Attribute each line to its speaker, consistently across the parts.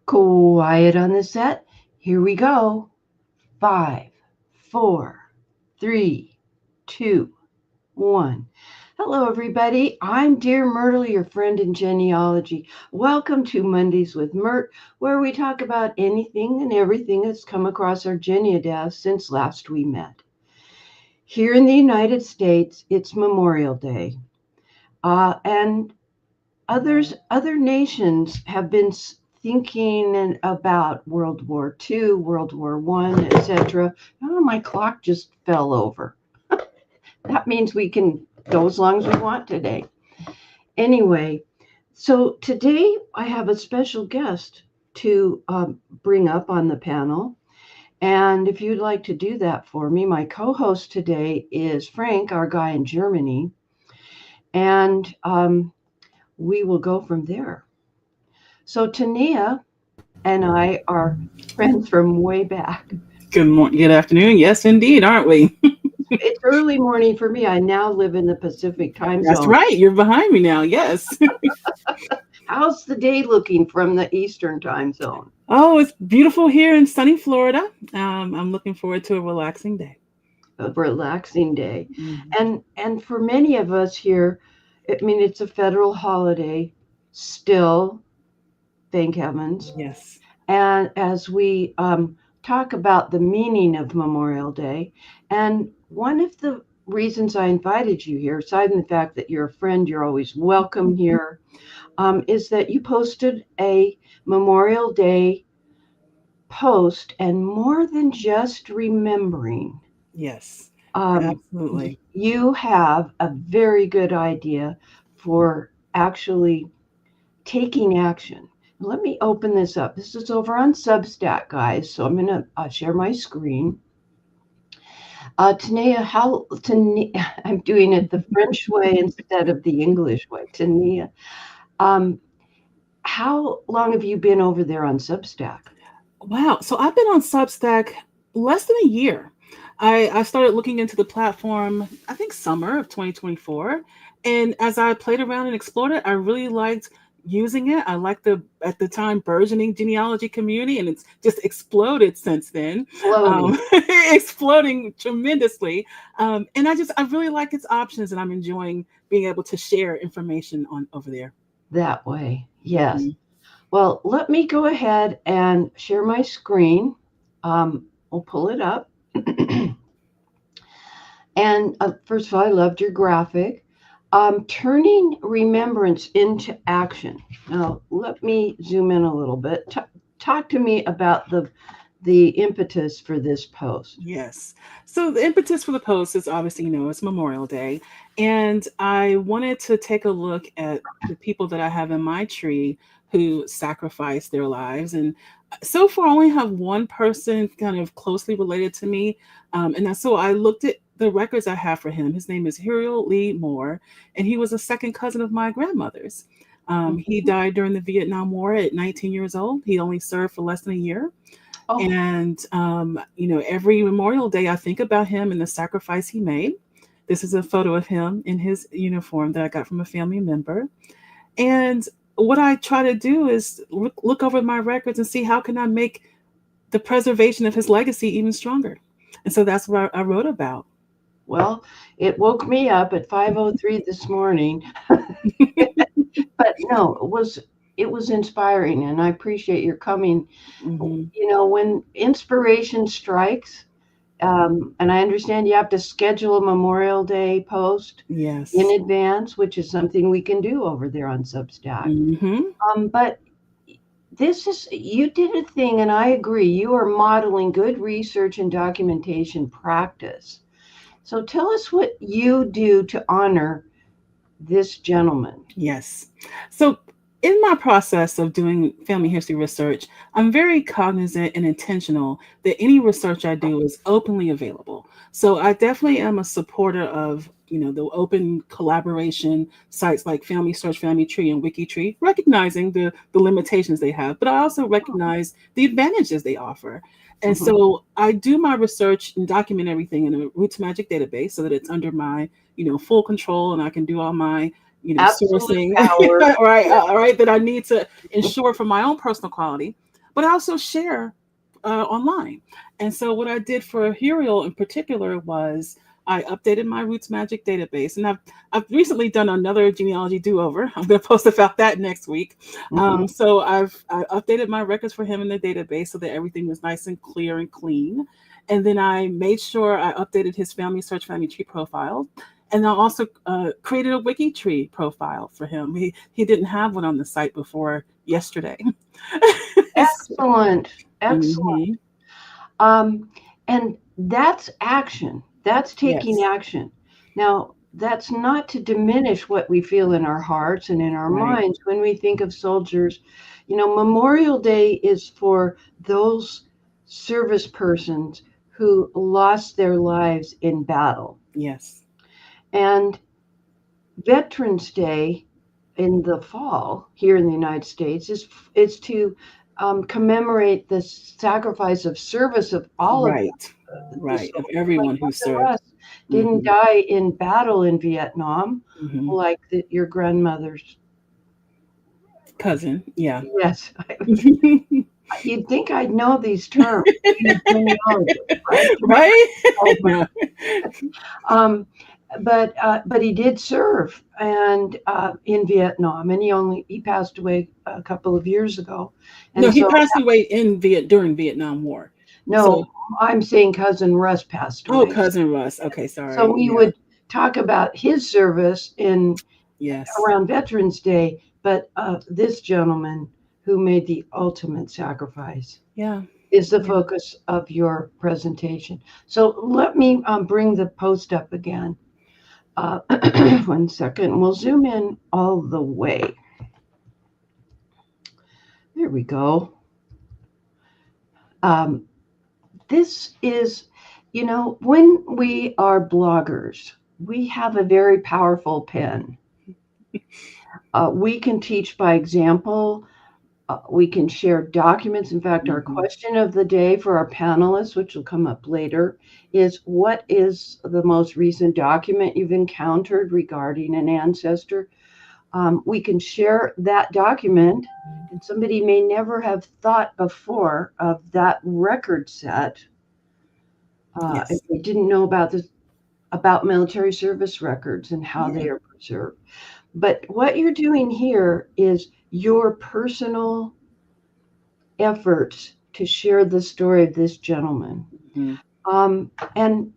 Speaker 1: Quiet on the set. Here we go. Five, four, three, two, one. Hello, everybody. I'm Dear Myrtle, your friend in genealogy. Welcome to Mondays with Myrt, where we talk about anything and everything that's come across our genea-desks since last we met. Here in the United States, it's Memorial Day, and other nations have been thinking about World War II, World War I, etc. Oh, my clock just fell over. That means we can go as long as we want today. Anyway, so today I have a special guest to bring up on the panel. And if you'd like to do that for me, my co-host today is Frank, our guy in Germany. And we will go from there. So Tania and I are friends from way back.
Speaker 2: Good morning, good afternoon. Yes, indeed, aren't we?
Speaker 1: It's early morning for me. I now live in the Pacific time
Speaker 2: That's
Speaker 1: zone.
Speaker 2: right. You're behind me now. Yes.
Speaker 1: How's the day looking from the Eastern time zone?
Speaker 2: Oh, it's beautiful here in sunny Florida. I'm looking forward to a relaxing day.
Speaker 1: A relaxing day.
Speaker 2: Mhm.
Speaker 1: And for many of us here, I mean, it's a federal holiday still, thank heavens.
Speaker 2: Yes.
Speaker 1: And as we talk about the meaning of Memorial Day, and one of the reasons I invited you here, aside from the fact that you're a friend, you're always welcome here, is that you posted a Memorial Day post, and more than just remembering,
Speaker 2: Yes.
Speaker 1: um,
Speaker 2: Absolutely.
Speaker 1: you have a very good idea for actually taking action. Let me open this up. This is over on Substack, guys. So I'm going to share my screen. Tania, I'm doing it the French way instead of the English way. Tania, um, how long have you been over there on Substack?
Speaker 2: Wow. So I've been on Substack less than a year. I started looking into the platform, I think summer of 2024. And as I played around and explored it, I really liked using it. I liked the, at the time, burgeoning genealogy community, and it's just exploded since then,
Speaker 1: Floating
Speaker 2: exploding tremendously. And I really like its options, and I'm enjoying being able to share information on over there.
Speaker 1: that way. Yes.
Speaker 2: Mhm.
Speaker 1: Well, let me go ahead and share my screen. We'll pull it up. And first of all, I loved your graphic. Turning remembrance into action. Now, let me zoom in a little bit. Talk to me about the impetus for this post.
Speaker 2: Yes. So the impetus for the post is obviously, it's Memorial Day. And I wanted to take a look at the people that I have in my tree who sacrificed their lives. And so far, I only have one person kind of closely related to me. So I looked at the records I have for him. His name is Huriel Lee Moore, and he was a second cousin of my grandmother's. He
Speaker 1: Mhm.
Speaker 2: died during the Vietnam War at 19 years old. He only served for less than a year.
Speaker 1: Oh,
Speaker 2: And, every Memorial Day, I think about him and the sacrifice he made. This is a photo of him in his uniform that I got from a family member. And what I try to do is look over my records and see how can I make the preservation of his legacy even stronger. And so that's what I wrote about.
Speaker 1: well, it woke me up at 5:03 this morning. But no, it was inspiring, and I appreciate your coming.
Speaker 2: Hmm.
Speaker 1: When inspiration strikes, and I understand you have to schedule a Memorial Day post in
Speaker 2: Yes.
Speaker 1: advance, which is something we can do over there on Substack.
Speaker 2: Hmm.
Speaker 1: But you did a thing, and I agree. You are modeling good research and documentation practice. So tell us what you do to honor this gentleman.
Speaker 2: Yes. So, in my process of doing family history research, I'm very cognizant and intentional that any research I do is openly available. So, I definitely am a supporter of the open collaboration sites like Family Search, Family Tree, and WikiTree, recognizing the limitations they have, but I also recognize the advantages they offer. And
Speaker 1: Mhm.
Speaker 2: so I do my research and document everything in a Roots Magic database so that it's under my full control, and I can do all my
Speaker 1: Absolute
Speaker 2: sourcing,
Speaker 1: power.
Speaker 2: right, that I need to ensure for my own personal quality. but I also share online. And so what I did for Huriel in particular was I updated my Roots Magic database, and I've recently done another genealogy do over. I'm going to post about that next week.
Speaker 1: Mhm.
Speaker 2: So I updated my records for him in the database so that everything was nice and clear and clean. And then I made sure I updated his family search family tree profile. And I also created a wiki tree profile for him. He didn't have one on the site before yesterday.
Speaker 1: Excellent. Excellent.
Speaker 2: Hmm.
Speaker 1: And that's action. That's taking
Speaker 2: Yes.
Speaker 1: action. Now, that's not to diminish what we feel in our hearts and in our
Speaker 2: Right.
Speaker 1: minds when we think of soldiers. Memorial Day is for those service persons who lost their lives in battle.
Speaker 2: Yes.
Speaker 1: And Veterans Day in the fall here in the United States is to commemorate the sacrifice of service of all of
Speaker 2: Right.
Speaker 1: the
Speaker 2: Right. Of
Speaker 1: soldiers. Like
Speaker 2: everyone who
Speaker 1: Cousin
Speaker 2: served.
Speaker 1: Russ didn't
Speaker 2: Hmm.
Speaker 1: die in battle in Vietnam,
Speaker 2: Hmm.
Speaker 1: like your grandmother's.
Speaker 2: Cousin. Yeah.
Speaker 1: Yes, you'd think I'd know these terms, being a genealogist, right?
Speaker 2: Right.
Speaker 1: Oh, my.
Speaker 2: No.
Speaker 1: Um, but he did serve and in Vietnam, and he passed away a couple of years ago,
Speaker 2: No,
Speaker 1: and
Speaker 2: he
Speaker 1: so
Speaker 2: passed away in during Vietnam War.
Speaker 1: no,
Speaker 2: So,
Speaker 1: I'm saying cousin Russ passed
Speaker 2: oh,
Speaker 1: away.
Speaker 2: cousin Russ. Okay,
Speaker 1: So
Speaker 2: sorry.
Speaker 1: we
Speaker 2: Yeah.
Speaker 1: would talk about his service in
Speaker 2: Yes.
Speaker 1: around Veterans Day, but this gentleman who made the ultimate sacrifice
Speaker 2: Yeah.
Speaker 1: is the
Speaker 2: Yeah.
Speaker 1: focus of your presentation. So let me bring the post up again. 1 second. We'll zoom in all the way. There we go. Um, this is, when we are bloggers, we have a very powerful pen. We can teach by example. We can share documents. In fact, our
Speaker 2: Hmm.
Speaker 1: question of the day for our panelists, which will come up later, is what is the most recent document you've encountered regarding an ancestor? We can share that document, and somebody may never have thought before of that record set if
Speaker 2: Yes.
Speaker 1: they didn't know about military service records and how
Speaker 2: Yeah.
Speaker 1: they are preserved. But what you're doing here is your personal efforts to share the story of this gentleman.
Speaker 2: Hmm.
Speaker 1: And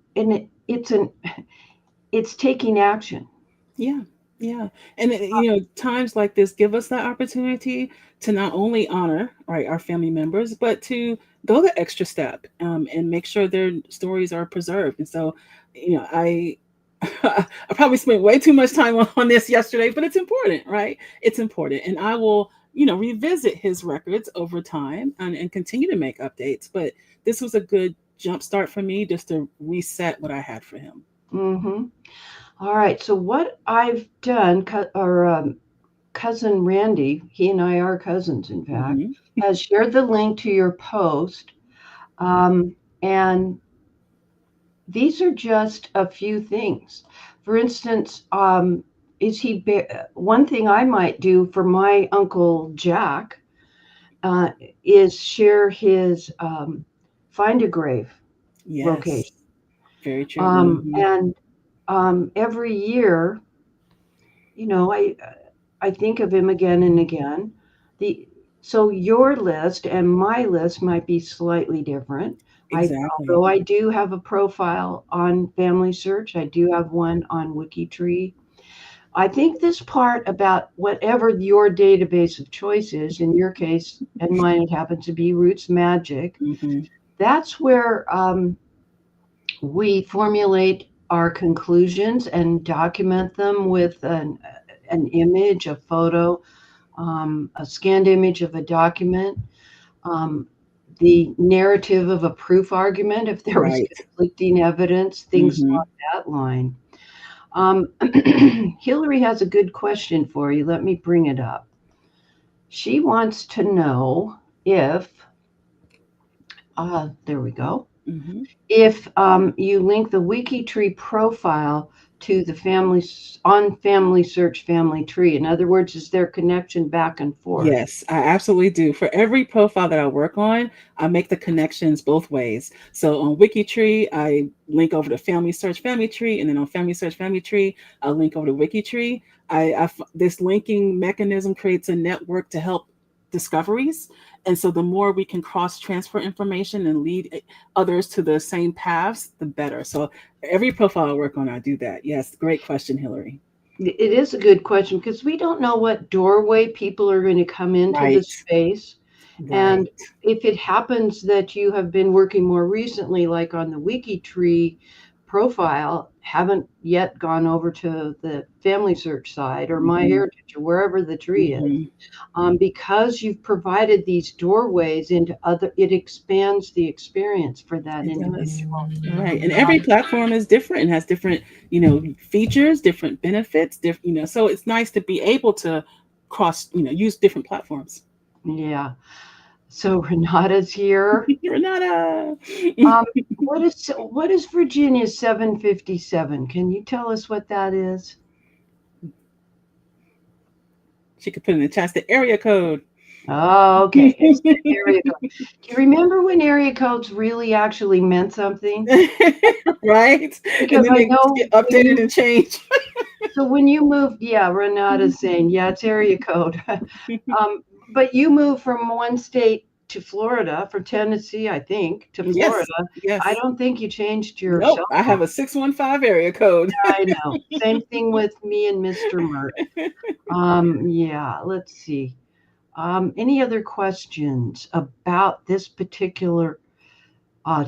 Speaker 1: it's taking action.
Speaker 2: Yeah, yeah. And times like this give us that opportunity to not only honor, right, our family members, but to go the extra step, and make sure their stories are preserved. And so, I I probably spent way too much time on this yesterday, but it's important, right? It's important. And I will, revisit his records over time and continue to make updates. But this was a good jump start for me just to reset what I had for him.
Speaker 1: Hmm. All right. So what I've done, cousin Randy, he and I are cousins, in fact,
Speaker 2: Hmm.
Speaker 1: has shared the link to your post. And these are just a few things. For instance, one thing I might do for my uncle Jack uh, is share his find a grave
Speaker 2: Yes.
Speaker 1: location.
Speaker 2: Very true. Hmm.
Speaker 1: And every year, I think of him again and again. The So your list and my list might be slightly different.
Speaker 2: Exactly.
Speaker 1: Although I do have a profile on Family Search, I do have one on WikiTree. I think this part about whatever your database of choice is, in your case and mine, it happens to be Roots Magic.
Speaker 2: Hmm.
Speaker 1: That's where we formulate our conclusions and document them with an image, a photo, a scanned image of a document, um, the narrative of a proof argument, if there was
Speaker 2: Right.
Speaker 1: conflicting evidence, things
Speaker 2: Hmm.
Speaker 1: along that line. Hillary has a good question for you. Let me bring it up. She wants to know if, there we go,
Speaker 2: Hmm.
Speaker 1: if you link the WikiTree profile to the family on family search family tree? In other words, is there connection back and forth?
Speaker 2: Yes, I absolutely do. For every profile that I work on, I make the connections both ways. So on WikiTree, I link over to Family Search Family Tree, and then on Family Search Family Tree, I link over to WikiTree. This linking mechanism creates a network to help discoveries, and so the more we can cross transfer information and lead others to the same paths, the better. So every profile I work on, I do that. Yes, great question, Hillary.
Speaker 1: It is a good question because we don't know what doorway people are going to come into the
Speaker 2: Right,
Speaker 1: space.
Speaker 2: right.
Speaker 1: And if it happens that you have been working more recently, like on the WikiTree profile, haven't yet gone over to the family search side or My
Speaker 2: Mhm,
Speaker 1: Heritage or wherever the tree is,
Speaker 2: mhm.
Speaker 1: because you've provided these doorways into other, it expands the experience for that
Speaker 2: It does.
Speaker 1: individual.
Speaker 2: Right. And every platform is different and has different, features, different benefits, so it's nice to be able to use different platforms.
Speaker 1: Yeah. So Renata's here.
Speaker 2: Renata.
Speaker 1: Um, what is Virginia 757? Can you tell us what that is?
Speaker 2: She could put in the chat the area code.
Speaker 1: Oh, okay. It's the area code. Do you remember when area codes really actually meant something?
Speaker 2: Right? And
Speaker 1: Because
Speaker 2: then
Speaker 1: I
Speaker 2: they
Speaker 1: know
Speaker 2: get updated and changed.
Speaker 1: so when you moved, yeah, Renata's saying, yeah, it's area code. But you moved from one state to Florida, from Tennessee, I think, to Florida.
Speaker 2: Yes.
Speaker 1: I
Speaker 2: Yes.
Speaker 1: don't think you changed your
Speaker 2: Nope.
Speaker 1: cell
Speaker 2: I
Speaker 1: phone.
Speaker 2: have a 615 area code.
Speaker 1: I know. Same thing with me and Mr. Myrt. Yeah, let's see. Any other questions about this particular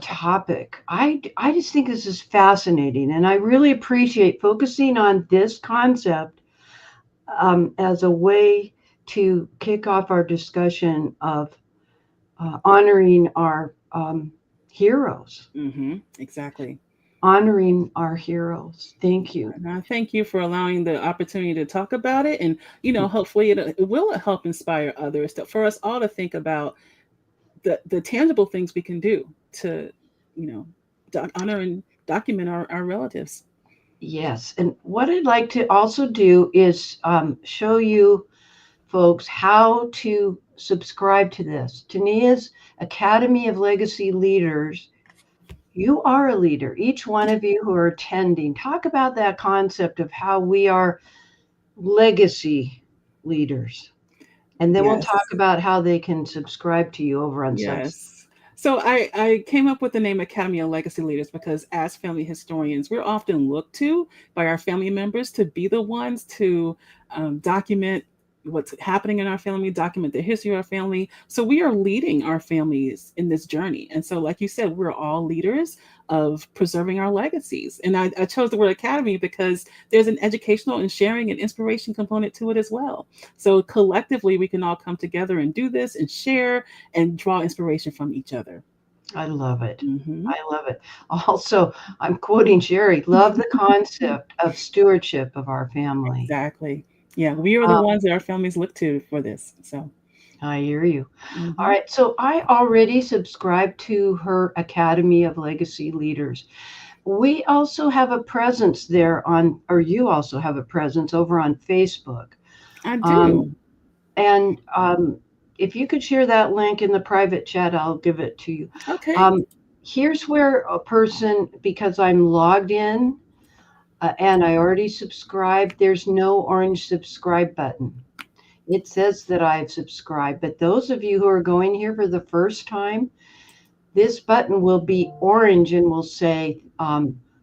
Speaker 1: topic? I just think this is fascinating, and I really appreciate focusing on this concept as a way to kick off our discussion of honoring our heroes.
Speaker 2: Exactly.
Speaker 1: Honoring our heroes. Thank you.
Speaker 2: And I thank you for allowing the opportunity to talk about it. And, hopefully it will help inspire others for us all to think about the tangible things we can do to, you know, honor and document our relatives.
Speaker 1: Yes. And what I'd like to also do is show you folks how to subscribe to this. Tania's Academy of Legacy Leaders. You are a leader. Each one of you who are attending, talk about that concept of how we are legacy leaders. And then we'll talk
Speaker 2: Yes.
Speaker 1: about how they can subscribe to you over on Substack.
Speaker 2: Yes. So I came up with the name Academy of Legacy Leaders because as family historians, we're often looked to by our family members to be the ones to document what's happening in our family, document the history of our family. So we are leading our families in this journey. And so, like you said, we're all leaders of preserving our legacies. And I chose the word academy because there's an educational and sharing and inspiration component to it as well. So collectively, we can all come together and do this and share and draw inspiration from each other.
Speaker 1: I love it.
Speaker 2: Hmm.
Speaker 1: I love it. Also, I'm quoting Sherry, love the concept of stewardship of our family.
Speaker 2: Exactly. Yeah, we are the
Speaker 1: Um,
Speaker 2: ones that our families look to for this. So,
Speaker 1: I hear you. All
Speaker 2: hmm.
Speaker 1: right. So I already subscribe to her Academy of Legacy Leaders. We also have a presence there or you also have a presence over on Facebook.
Speaker 2: I
Speaker 1: Um,
Speaker 2: do.
Speaker 1: and if you could share that link in the private chat, I'll give it to you.
Speaker 2: Okay.
Speaker 1: Um, Here's where a person, because I'm logged in and I already subscribed, there's no orange subscribe button. It says that I've subscribed, but those of you who are going here for the first time, this button will be orange and will say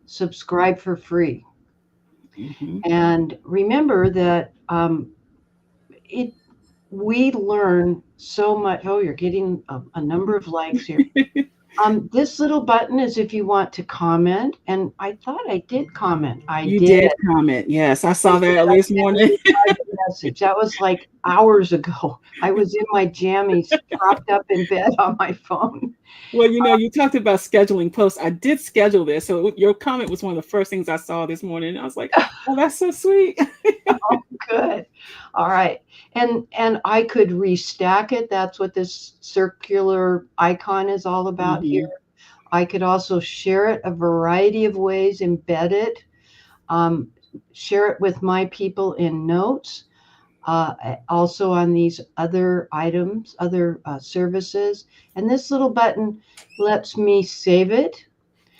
Speaker 1: subscribe for free.
Speaker 2: Hmm.
Speaker 1: And remember that it we learn so much. Oh, you're getting a number of likes here. This little button is if you want to comment, and I thought I did comment. I
Speaker 2: You
Speaker 1: did.
Speaker 2: did comment. Yes, I saw
Speaker 1: I
Speaker 2: that
Speaker 1: did.
Speaker 2: at
Speaker 1: I
Speaker 2: least
Speaker 1: sent
Speaker 2: morning.
Speaker 1: you a private message. That was like hours ago. I was in my jammies, propped up in bed on my phone.
Speaker 2: Well, you talked about scheduling posts. I did schedule this. So your comment was one of the first things I saw this morning. And I was like, oh, that's so sweet.
Speaker 1: Oh, good. All right. And I could restack it. That's what this circular icon is all about here.
Speaker 2: Hmm.
Speaker 1: I could also share it a variety of ways, embed it. Um, share it with my people in notes. Also on these other items, other services. And this little button lets me save it.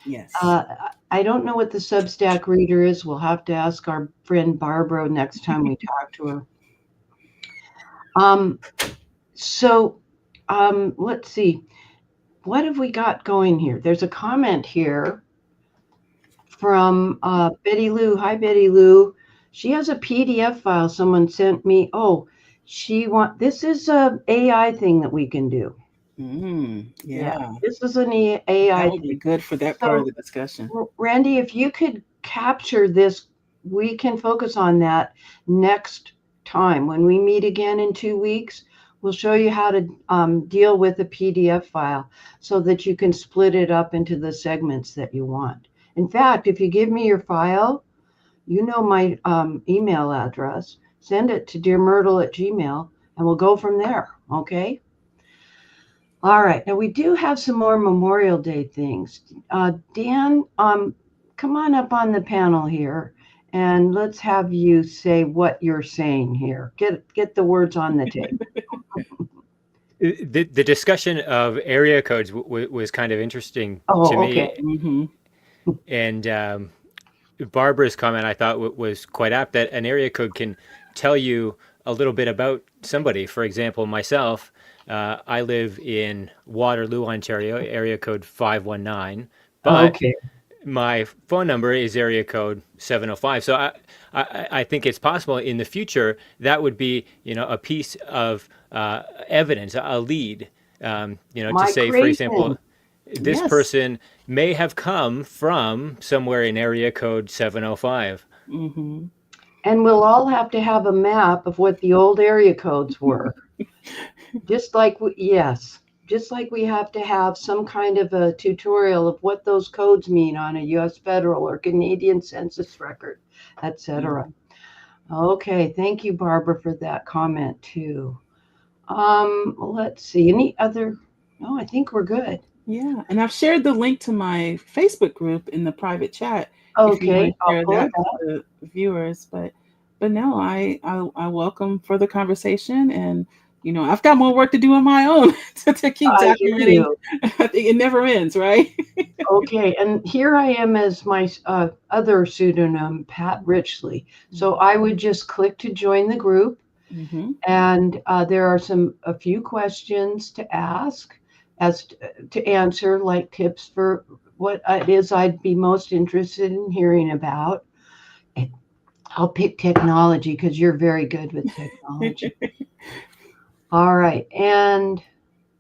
Speaker 2: Yes.
Speaker 1: Uh, I don't know what the Substack reader is. We'll have to ask our friend Barbara next time we talk to her. Um, so let's see. What have we got going here? There's a comment here from Betty Lou. Hi, Betty Lou. She has a PDF file someone sent me. Oh, this is a AI thing that we can do. Yeah,
Speaker 2: Yeah,
Speaker 1: this is an
Speaker 2: that
Speaker 1: AI
Speaker 2: would be
Speaker 1: thing.
Speaker 2: good for that part of
Speaker 1: So,
Speaker 2: the discussion.
Speaker 1: Randy, if you could capture this, we can focus on that next time. When we meet again in 2 weeks, we'll show you how to deal with a PDF file so that you can split it up into the segments that you want. In fact, if you give me your file, you know my email address. Send it to DearMYRTLE@gmail, and we'll go from there. Okay? All right. Now we do have some more Memorial Day things. Dan, come on up on the panel here, and let's have you say what you're saying here. Get the words on the tape.
Speaker 3: The discussion of area codes was kind of interesting to
Speaker 1: Oh, okay.
Speaker 3: me, and Barbara's comment I thought was quite apt that an area code can tell you a little bit about somebody. For example, myself, I live in Waterloo, Ontario, area code 519, but
Speaker 1: Okay.
Speaker 3: my phone number is area code 705. So I think it's possible in the future that would be, a piece of evidence, a lead, to say, for example,
Speaker 1: Migration.
Speaker 3: this
Speaker 1: Yes.
Speaker 3: person may have come from somewhere in area code 705.
Speaker 2: Mm-hmm.
Speaker 1: And we'll all have to have a map of what the old area codes were. Yes, just like we have to have some kind of a tutorial of what those codes mean on a US federal or Canadian census record, etc.
Speaker 2: Mm-hmm.
Speaker 1: Okay, thank you, Barbara, for that comment too. Let's see, any other? No, I think we're good.
Speaker 2: Yeah, and I've shared the link to my Facebook group in the private chat if you want
Speaker 1: Okay,
Speaker 2: to
Speaker 1: I'll
Speaker 2: share
Speaker 1: pull
Speaker 2: that
Speaker 1: it up.
Speaker 2: to the viewers. But no, I welcome further conversation, and I've got more work to do on my own to keep
Speaker 1: I hear
Speaker 2: documenting.
Speaker 1: you.
Speaker 2: I think it never ends, right?
Speaker 1: Okay, and here I am as my other pseudonym, Pat Richley. So I would just click to join the group.
Speaker 2: Mm-hmm.
Speaker 1: And there are a few questions to ask, to answer, like tips for what it is I'd be most interested in hearing about. I'll pick technology because you're very good with technology. All right, and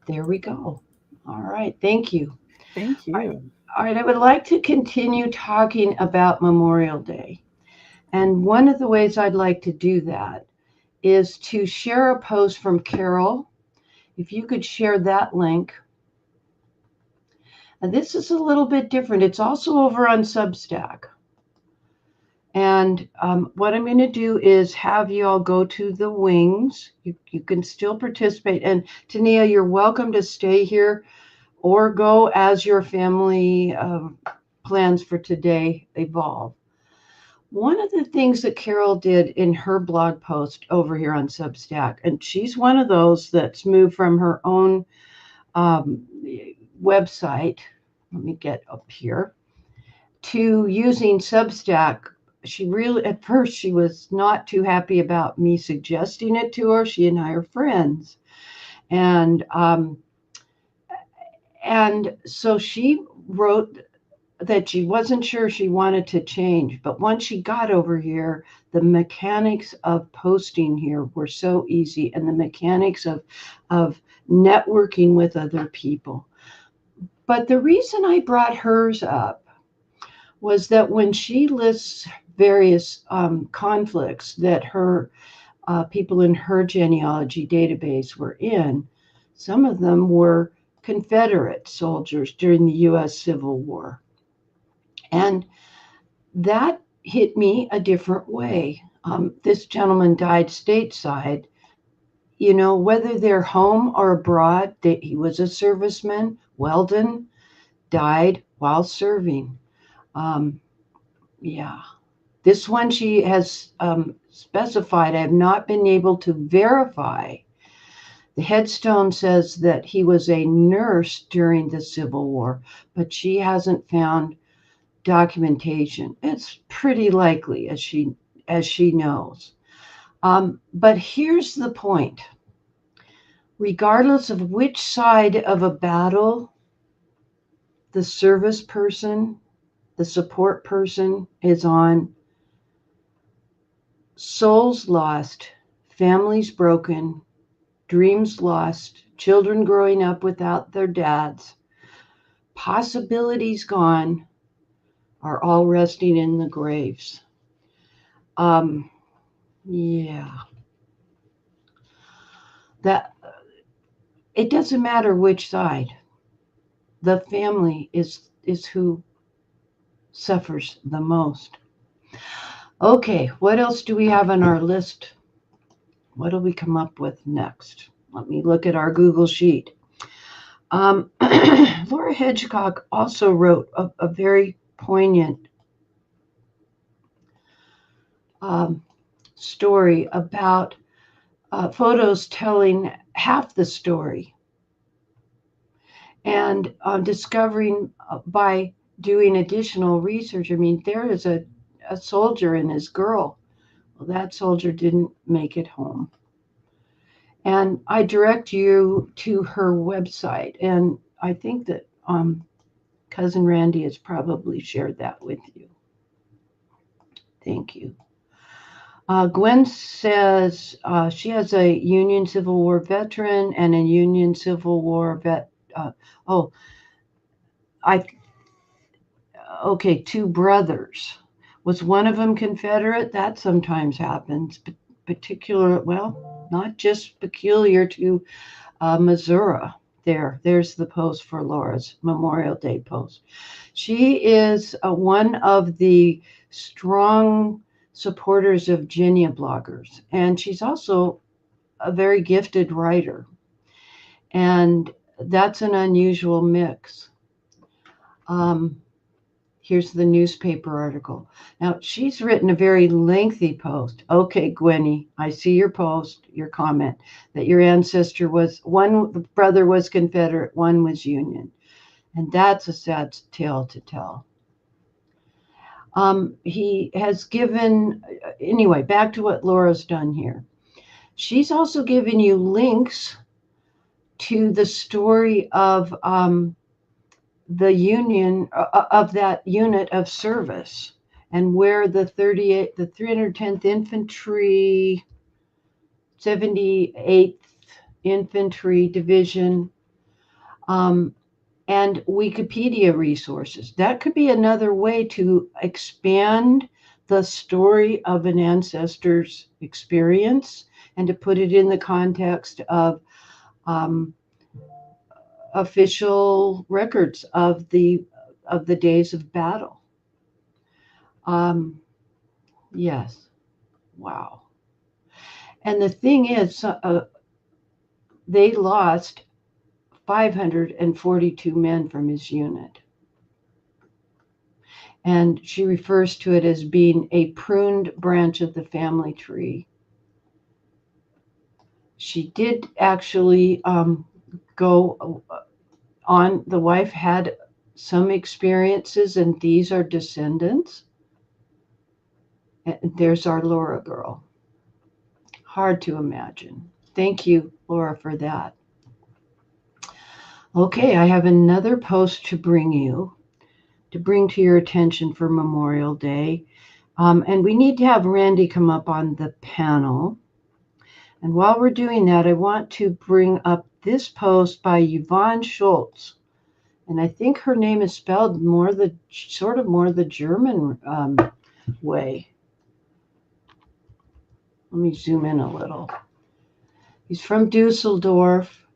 Speaker 1: there we go. All right, thank you.
Speaker 2: Thank you.
Speaker 1: All right, I would like to continue talking about Memorial Day. And one of the ways I'd like to do that is to share a post from Carol. If you could share that link. And this is a little bit different. It's also over on Substack. And what I'm going to do is have you all go to the wings. You can still participate. And Tania, you're welcome to stay here or go as your family plans for today evolve. One of the things that Carol did in her blog post over here on Substack, and she's one of those that's moved from her own um, website, let me get up here, to using Substack. At first, she was not too happy about me suggesting it to her. She and I are friends. And, um, and so she wrote that she wasn't sure she wanted to change. But once she got over here, the mechanics of posting here were so easy, and the mechanics of networking with other people. But the reason I brought hers up was that when she lists various conflicts that her people in her genealogy database were in, some of them were Confederate soldiers during the US Civil War. And that hit me a different way. This gentleman died stateside. Whether they're home or abroad, he was a serviceman. Weldon died while serving. Um, yeah. This one she has specified, I have not been able to verify. The headstone says that he was a nurse during the Civil War, but she hasn't found documentation. It's pretty likely, as she knows. But here's the point. Regardless of which side of a battle the service person, the support person is on, souls lost, families broken, dreams lost, children growing up without their dads, possibilities gone, are all resting in the graves. Yeah. That it doesn't matter which side. The family is who suffers the most. Okay, what else do we have on our list? What do we come up with next? Let me look at our Google Sheet. Laura Hedgecock also wrote a very poignant story about photos telling half the story. And discovering by doing additional research, I mean, there is a soldier and his girl. Well, that soldier didn't make it home. And I direct you to her website. And I think that Cousin Randy has probably shared that with you. Thank you. Gwen says she has a Union Civil War veteran and a Union Civil War vet. Two brothers. Was one of them Confederate? That sometimes happens. Not just peculiar to Missouri. There's the post for Laura's Memorial Day post. She is one of the strong supporters of genea-bloggers, and she's also a very gifted writer. And that's an unusual mix. Here's the newspaper article. Now, she's written a very lengthy post. Okay, Gwenny, I see your post, your comment, that your ancestor was, one brother was Confederate, one was Union. And that's a sad tale to tell. He has given, anyway, back to what Laura's done here. She's also given you links to the story of the Union, of that unit of service, and where the 310th Infantry, 78th Infantry Division, and Wikipedia resources. That could be another way to expand the story of an ancestor's experience and to put it in the context of official records of the days of battle. Yes. Wow. And the thing is, they lost 542 men from his unit. And she refers to it as being a pruned branch of the family tree. She did actually go on. The wife had some experiences, and these are descendants. And there's our Laura girl. Hard to imagine. Thank you, Laura, for that. Okay, I have another post to bring to your attention for Memorial Day. And we need to have Randy come up on the panel. And while we're doing that, I want to bring up this post by Yvonne Schultz. And I think her name is spelled more the German way. Let me zoom in a little. He's from Dusseldorf,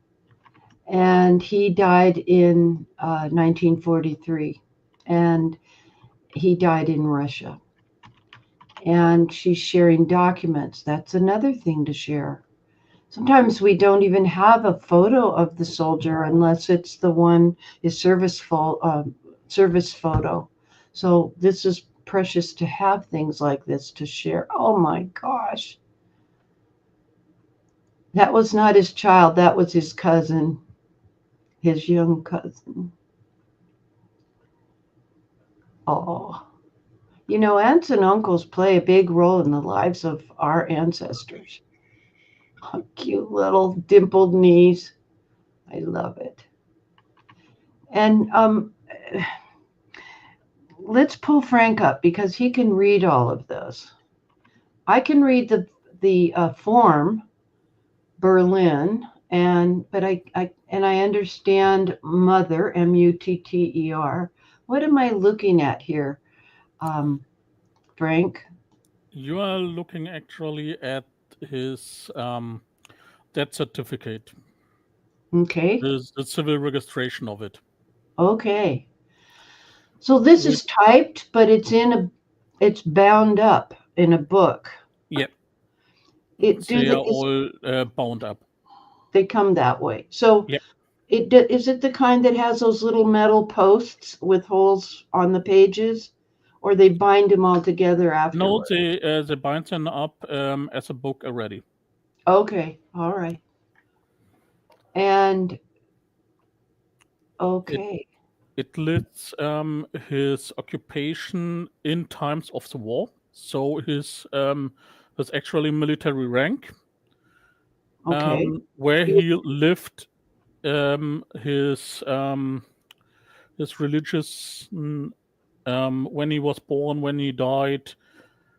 Speaker 1: and he died in 1943. And he died in Russia. And she's sharing documents. That's another thing to share. Sometimes we don't even have a photo of the soldier unless it's the one, his service photo. So this is precious to have things like this to share. Oh my gosh. That was not his child, that was his cousin, his young cousin. Oh. You know, aunts and uncles play a big role in the lives of our ancestors. Oh, cute little dimpled knees. I love it. And let's pull Frank up because he can read all of this. I can read the form Berlin, but I understand mother, Mutter. What am I looking at here, Frank?
Speaker 4: You are looking actually at his death certificate.
Speaker 1: Okay.
Speaker 4: The civil registration of it.
Speaker 1: Okay. So this is typed, but it's bound up in a book.
Speaker 4: Yeah.
Speaker 1: They
Speaker 4: are all bound up.
Speaker 1: They come that way. So
Speaker 4: yeah.
Speaker 1: Is it the kind that has those little metal posts with holes on the pages, or they bind them all together afterwards?
Speaker 4: No, they bind them up as a book already.
Speaker 1: Okay, all right. And okay.
Speaker 4: It lists his occupation in times of the war. So his actually military rank.
Speaker 1: Okay.
Speaker 4: Where he lived, his religious, when he was born, when he died,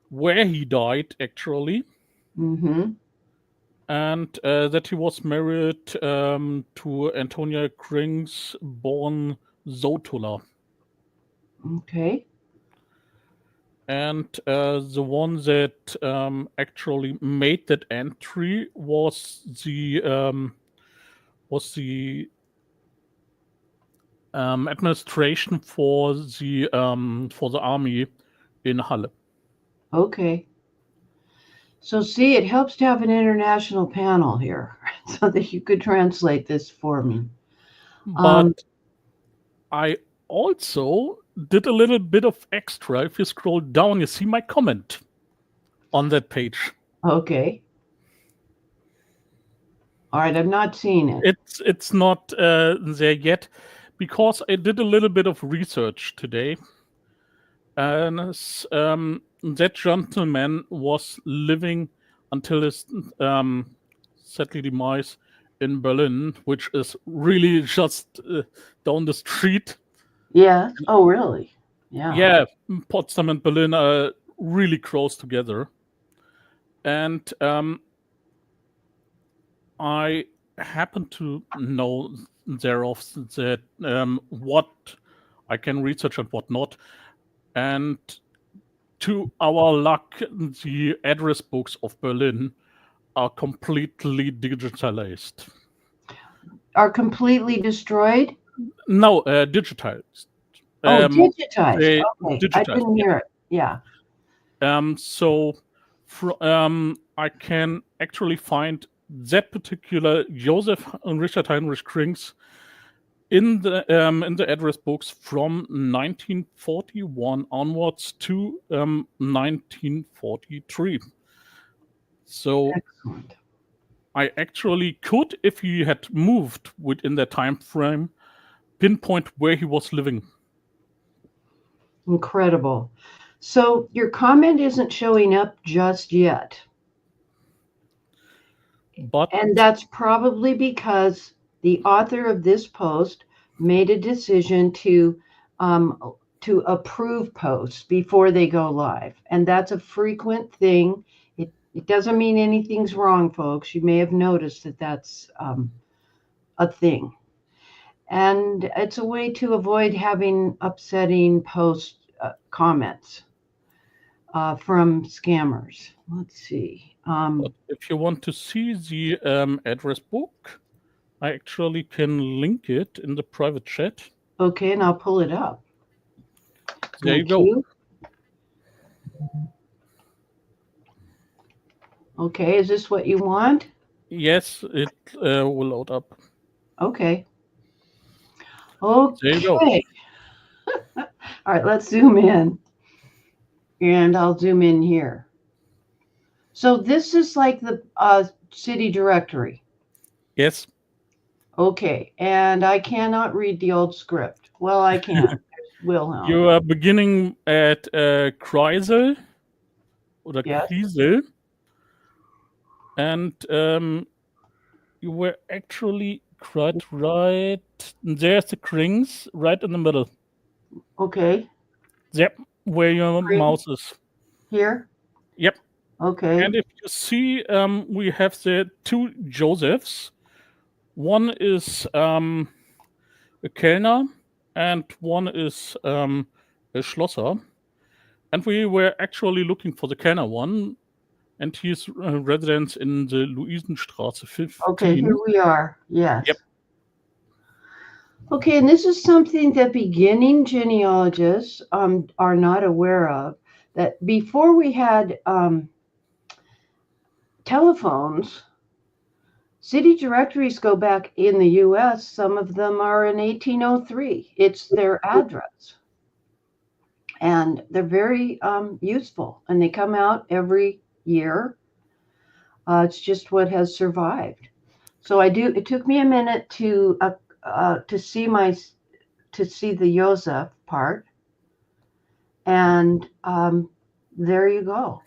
Speaker 4: where he died actually.
Speaker 1: Mm-hmm.
Speaker 4: And that he was married to Antonia Krings, born Zotula.
Speaker 1: Okay.
Speaker 4: And the one that actually made that entry was the administration for the army in Halle.
Speaker 1: Okay. So see, it helps to have an international panel here so that you could translate this for me.
Speaker 4: But I also did a little bit of extra. If you scroll down, you see my comment on that page.
Speaker 1: Okay. All right, I'm not seeing it.
Speaker 4: It's not there yet because I did a little bit of research today. And that gentleman was living until his sadly demise in Berlin, which is really just down the street.
Speaker 1: Yes. Oh, really? Yeah.
Speaker 4: Yeah, Potsdam and Berlin are really close together. And I happen to know thereof that what I can research and what not. And to our luck, the address books of Berlin are completely digitalized.
Speaker 1: Are completely destroyed?
Speaker 4: No, digitized.
Speaker 1: Digitized. Okay,
Speaker 4: digitized,
Speaker 1: I didn't hear it. Yeah.
Speaker 4: So I can actually find that particular Joseph and Richard Heinrich Krings in the address books from 1941 onwards to 1943. So
Speaker 1: excellent.
Speaker 4: I actually could, if he had moved within that time frame, pinpoint where he was living.
Speaker 1: Incredible. So your comment isn't showing up just yet. And that's probably because the author of this post made a decision to approve posts before they go live. And that's a frequent thing. It doesn't mean anything's wrong, folks. You may have noticed that that's a thing. And it's a way to avoid having upsetting post comments from scammers. Let's see.
Speaker 4: But if you want to see the address book, I actually can link it in the private chat.
Speaker 1: Okay, and I'll pull it up.
Speaker 4: There you go.
Speaker 1: Okay, is this what you want?
Speaker 4: Yes, it will load up.
Speaker 1: Okay. Okay.
Speaker 4: There you go.
Speaker 1: All right, let's zoom in. And I'll zoom in here. So this is like the city directory.
Speaker 4: Yes.
Speaker 1: Okay, and I cannot read the old script. Well, I can. There's Wilhelm.
Speaker 4: You are beginning at Kreisel oder
Speaker 1: Yes.
Speaker 4: Kriesel, and you were actually quite right. There's the Krings right in the middle.
Speaker 1: Okay.
Speaker 4: Yep, where your mouse is.
Speaker 1: Here?
Speaker 4: Yep.
Speaker 1: Okay.
Speaker 4: And if you see, we have the two Josephs. One is a Kellner, and one is a Schlosser. And we were actually looking for the Kellner one, and he's residence in the Luisenstraße 15.
Speaker 1: Okay, here we are. Yes.
Speaker 4: Yep.
Speaker 1: Okay, and this is something that beginning genealogists are not aware of, that before we had telephones, city directories go back in the US. Some of them are in 1803. It's their address. And they're very useful, and they come out every year. It's just what has survived. So it took me a minute to see the Joseph part, and there you go.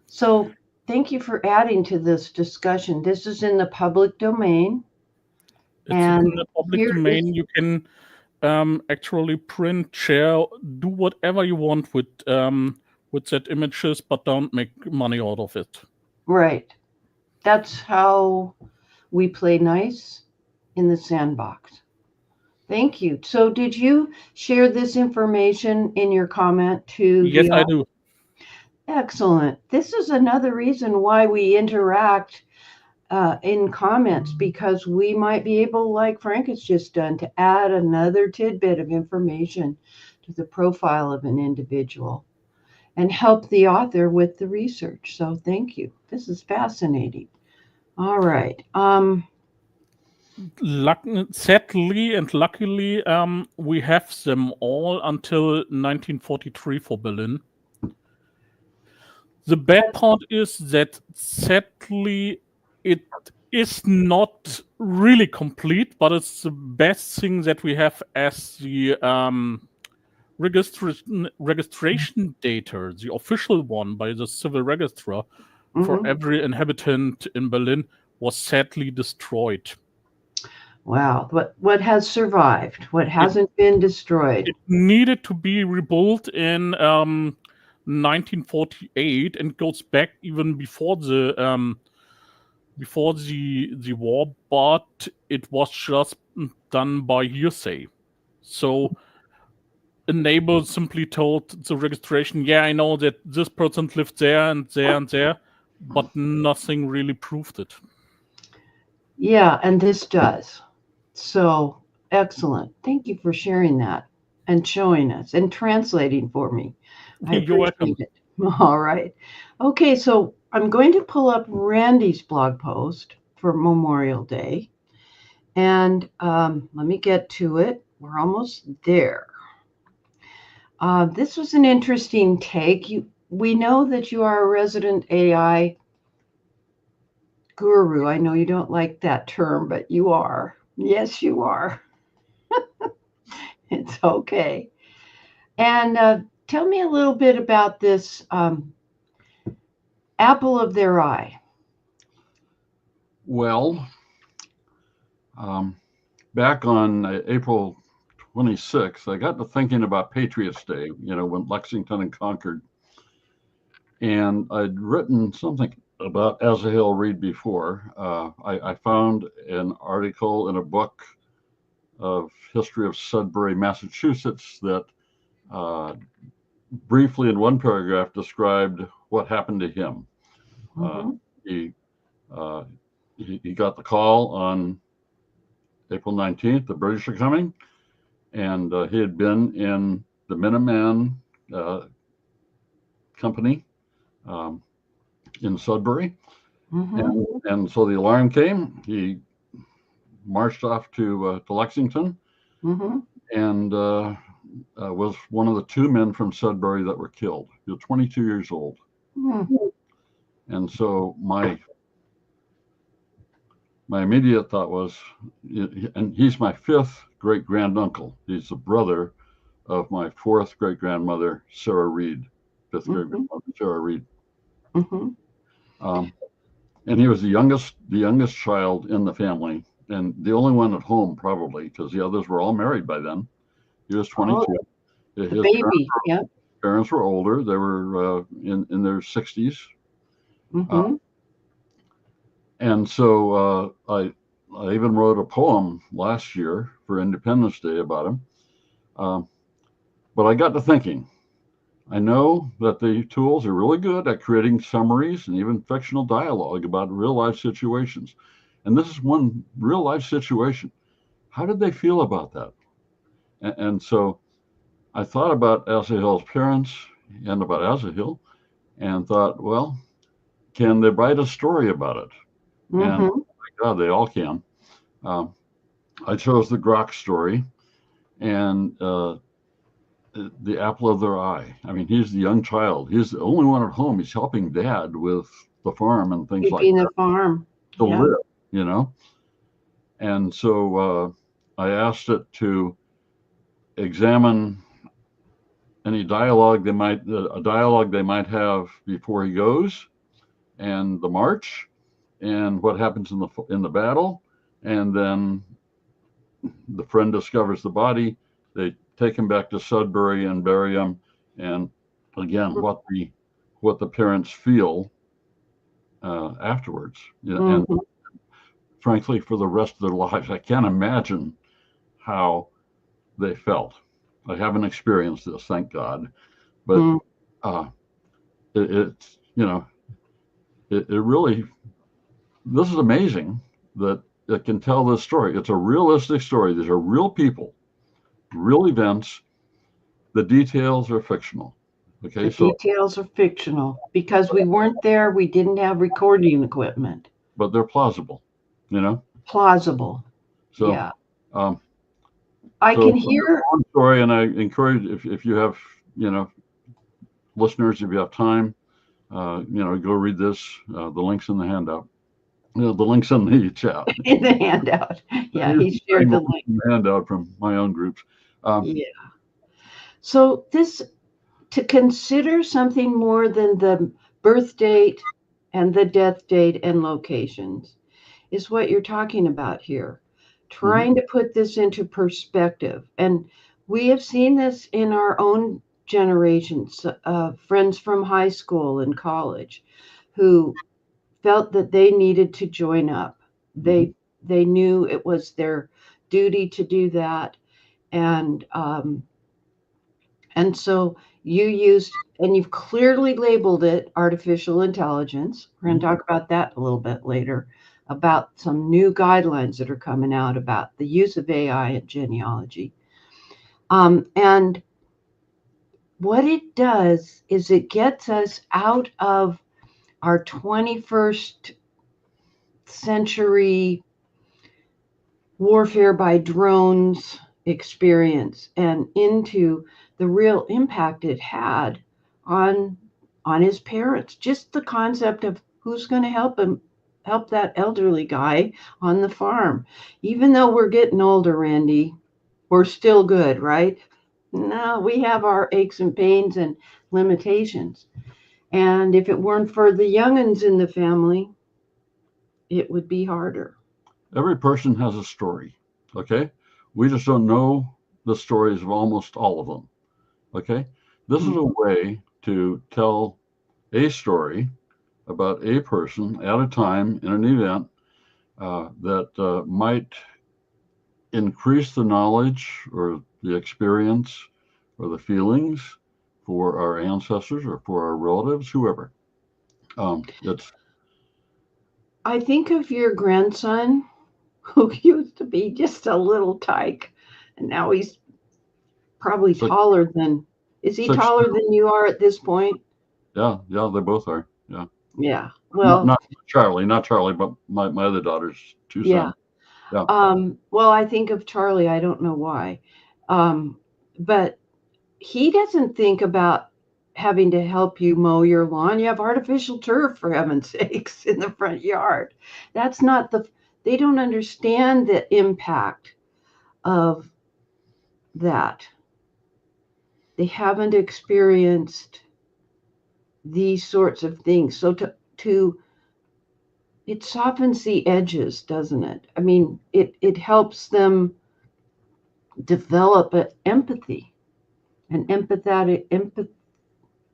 Speaker 1: So thank you for adding to this discussion. This is in the public domain.
Speaker 4: It's in the public domain. You can actually print, share, do whatever you want with that images, but don't make money out of it.
Speaker 1: Right. That's how we play nice in the sandbox. Thank you. So did you share this information in your comment to
Speaker 4: Yes, I do.
Speaker 1: Excellent. This is another reason why we interact in comments, because we might be able, like Frank has just done, to add another tidbit of information to the profile of an individual and help the author with the research. So thank you. This is fascinating. All right.
Speaker 4: Sadly and luckily, we have them all until 1943 for Berlin. The bad part is that sadly it is not really complete, but it's the best thing that we have as the registration data, the official one by the civil registrar for every inhabitant in Berlin, was sadly destroyed.
Speaker 1: Wow. What has survived? What hasn't been destroyed?
Speaker 4: It needed to be rebuilt in 1948 and goes back even before the war, but it was just done by hearsay. So Enable simply told the registration, yeah, I know that this person lived there and there and there, but nothing really proved it.
Speaker 1: Yeah, and this does. So excellent. Thank you for sharing that and showing us and translating for me.
Speaker 4: You're welcome.
Speaker 1: It. All right. Okay, so I'm going to pull up Randy's blog post for Memorial Day. And let me get to it. We're almost there. This was an interesting take. We know that you are a resident AI guru. I know you don't like that term, but you are. Yes, you are. It's okay. And tell me a little bit about this apple of their eye.
Speaker 5: Well, back on April 26th, I got to thinking about Patriots Day, when Lexington and Concord. And I'd written something about Asahel Reed before. I found an article in a book of history of Sudbury, Massachusetts, that briefly in one paragraph described what happened to him. He got the call on April 19th, the British are coming, and he had been in the Minuteman company in Sudbury. And so the alarm came. He marched off to Lexington, and was one of the two men from Sudbury that were killed. He was 22 years old. And so my immediate thought was, and he's my fifth great granduncle. He's the brother of my fourth great grandmother, Sarah Reed, fifth great grandmother, Sarah Reed. And he was the youngest child in the family, and the only one at home probably, because the others were all married by then. He was 22.
Speaker 1: The baby,
Speaker 5: parents were older. They were in their 60s. And so I even wrote a poem last year for Independence Day about him. But I got to thinking, I know that the tools are really good at creating summaries and even fictional dialogue about real life situations. And this is one real life situation. How did they feel about that? And so I thought about Asahil's parents and about Asahil and thought, well, can they write a story about it? And oh my God, they all can. I chose the Grok story and the apple of their eye. I mean, he's the young child. He's the only one at home. He's helping dad with the farm and things like that.
Speaker 1: The farm.
Speaker 5: To live, you know. And so I asked it to examine any dialogue they might have before he goes, and the march, and what happens in the battle, and then the friend discovers the body. They take him back to Sudbury and bury him, and again, what the parents feel afterwards. You know, and frankly, for the rest of their lives, I can't imagine how they felt. I haven't experienced this, thank God, but it's it really, this is amazing that it can tell this story. It's a realistic story. These are real people, real events. The details are fictional. Okay,
Speaker 1: details are fictional because we weren't there. We didn't have recording equipment.
Speaker 5: But they're plausible, you know.
Speaker 1: Plausible. So, yeah. I can hear
Speaker 5: one story, and I encourage if you have listeners, if you have time, go read this. The link's in the handout. The link's in the chat.
Speaker 1: In the handout. Yeah, he shared the link.
Speaker 5: In the handout from my own groups.
Speaker 1: So to consider something more than the birth date and the death date and locations is what you're talking about here. Trying to put this into perspective. And we have seen this in our own generations, friends from high school and college who felt that they needed to join up. They knew it was their duty to do that. And so you used, and you've clearly labeled it artificial intelligence. We're going to talk about that a little bit later, about some new guidelines that are coming out about the use of AI in genealogy. And what it does is it gets us out of our 21st century warfare by drones experience and into the real impact it had on his parents. Just the concept of who's going to help that elderly guy on the farm. Even though we're getting older, Randy, we're still good, right? No, we have our aches and pains and limitations. And if it weren't for the young'uns in the family, it would be harder.
Speaker 5: Every person has a story, okay? We just don't know the stories of almost all of them, okay? This is a way to tell a story about a person at a time in an event that might increase the knowledge or the experience or the feelings for our ancestors or for our relatives, whoever.
Speaker 1: I think of your grandson who used to be just a little tyke, and now he's probably taller than, is he taller than you are at this point?
Speaker 5: Yeah, they both are.
Speaker 1: Yeah. Well,
Speaker 5: not Charlie, but my other daughter's two sons.
Speaker 1: Yeah. Well, I think of Charlie. I don't know why. But he doesn't think about having to help you mow your lawn. You have artificial turf, for heaven's sakes, in the front yard. That's not they don't understand the impact of that. They haven't experienced these sorts of things. So it softens the edges, doesn't it? I mean, it helps them develop empathy, an empathetic empathy.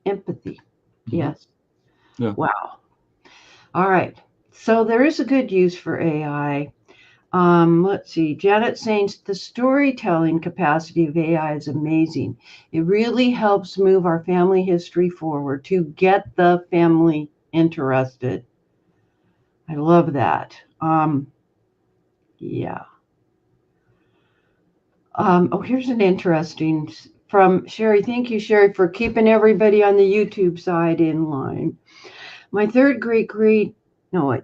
Speaker 5: Mm-hmm.
Speaker 1: Yes.
Speaker 5: Yeah.
Speaker 1: Wow. All right. So there is a good use for AI. Let's see. Janet saying the storytelling capacity of AI is amazing. It really helps move our family history forward to get the family interested. I love that. Yeah. Here's an interesting from Sherry. Thank you, Sherry, for keeping everybody on the YouTube side in line. My third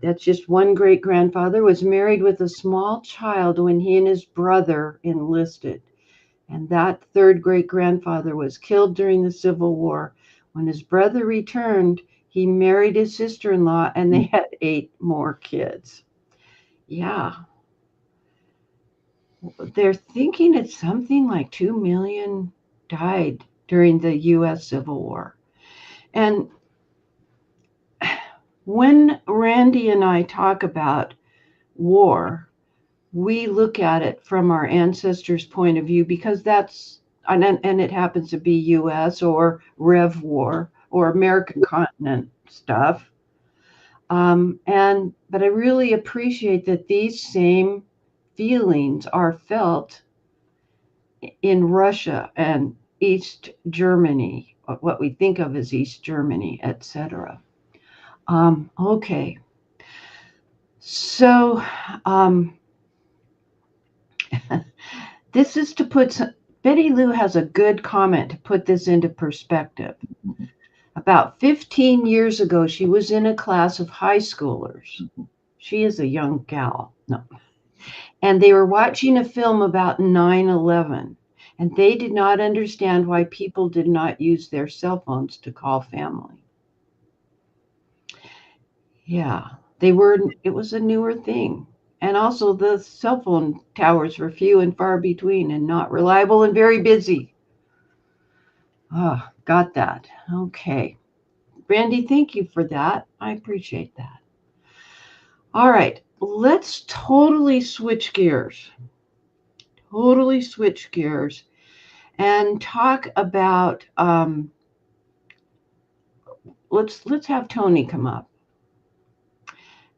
Speaker 1: that's just one great grandfather was married with a small child when he and his brother enlisted. And that third great grandfather was killed during the Civil War. When his brother returned, he married his sister-in-law and they had 8 more kids. Yeah. They're thinking it's something like 2 million died during the U.S. Civil War. And when Randy and I talk about war, we look at it from our ancestors' point of view because and it happens to be U.S. or Rev War or American continent stuff. But I really appreciate that these same feelings are felt in Russia and East Germany, what we think of as East Germany, etc. Okay. So this is to put Betty Lou has a good comment to put this into perspective. About 15 years ago, she was in a class of high schoolers. She is a young gal. No. And they were watching a film about 9/11. And they did not understand why people did not use their cell phones to call family. Yeah, it was a newer thing. And also the cell phone towers were few and far between and not reliable and very busy. Got that. Okay. Brandy, thank you for that. I appreciate that. All right, let's totally switch gears. And talk about let's have Tony come up.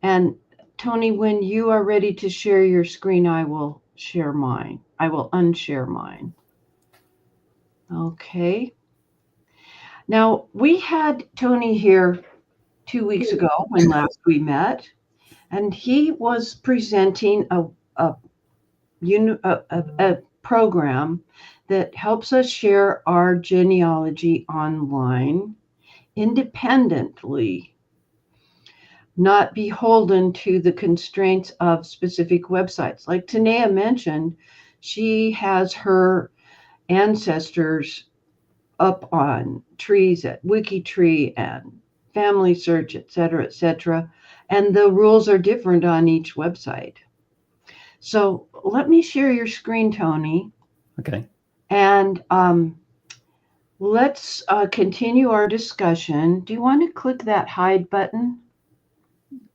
Speaker 1: And Tony, when you are ready to share your screen, I will share mine. I will unshare mine. Okay. Now, we had Tony here 2 weeks ago when last we met, and he was presenting a program that helps us share our genealogy online independently, not beholden to the constraints of specific websites. Like Tanea mentioned, she has her ancestors up on trees at WikiTree and Family Search, et cetera, and the rules are different on each website. So let me share your screen, Tony.
Speaker 6: Okay.
Speaker 1: And let's continue our discussion. Do you want to click that hide button?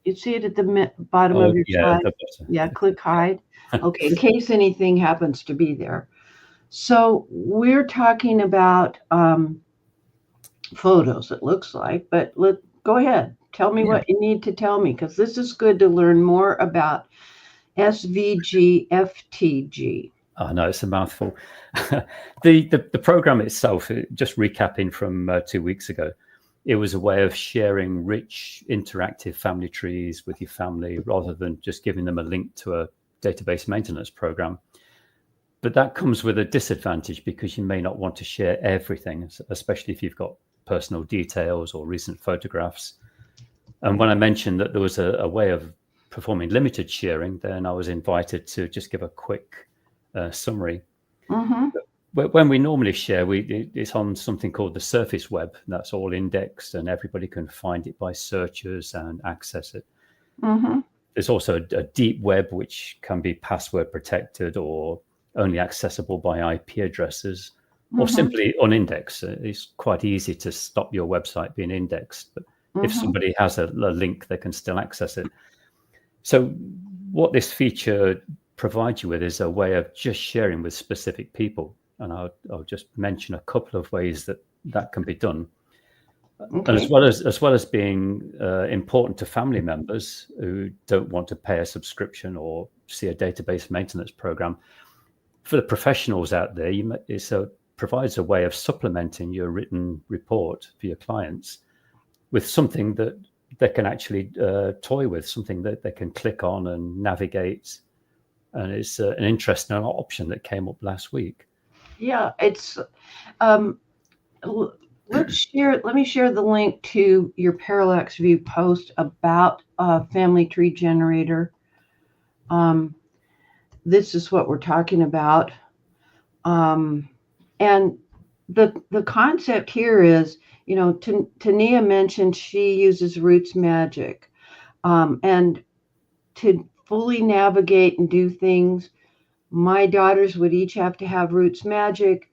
Speaker 1: You see it at the bottom of your slide? Yeah, click hide. Okay, in case anything happens to be there. So we're talking about photos, it looks like, but go ahead. Tell me what you need to tell me, because this is good to learn more about SVG, FTG.
Speaker 6: Oh, no, it's a mouthful. The program itself, just recapping from 2 weeks ago, it was a way of sharing rich, interactive family trees with your family rather than just giving them a link to a database maintenance program. But that comes with a disadvantage because you may not want to share everything, especially if you've got personal details or recent photographs. And when I mentioned that there was a way of performing limited sharing, then I was invited to just give a quick summary.
Speaker 1: Mm-hmm.
Speaker 6: when we normally share, it's on something called the surface web. And that's all indexed, and everybody can find it by searches and access it.
Speaker 1: Mm-hmm.
Speaker 6: There's also a deep web, which can be password protected or only accessible by IP addresses, or simply unindexed. It's quite easy to stop your website being indexed, but if somebody has a link, they can still access it. So what this feature provides you with is a way of just sharing with specific people. And I'll just mention a couple of ways that can be done.
Speaker 1: Okay.
Speaker 6: And as well as being important to family members who don't want to pay a subscription or see a database maintenance program, for the professionals out there, it provides a way of supplementing your written report for your clients with something that they can actually toy with, something that they can click on and navigate. And it's an interesting option that came up last week.
Speaker 1: Yeah, it's let me share the link to your Parallax View post about a family tree generator. This is what we're talking about. And the concept here is, Tania mentioned she uses Roots Magic. And to fully navigate and do things, my daughters would each have to have Roots Magic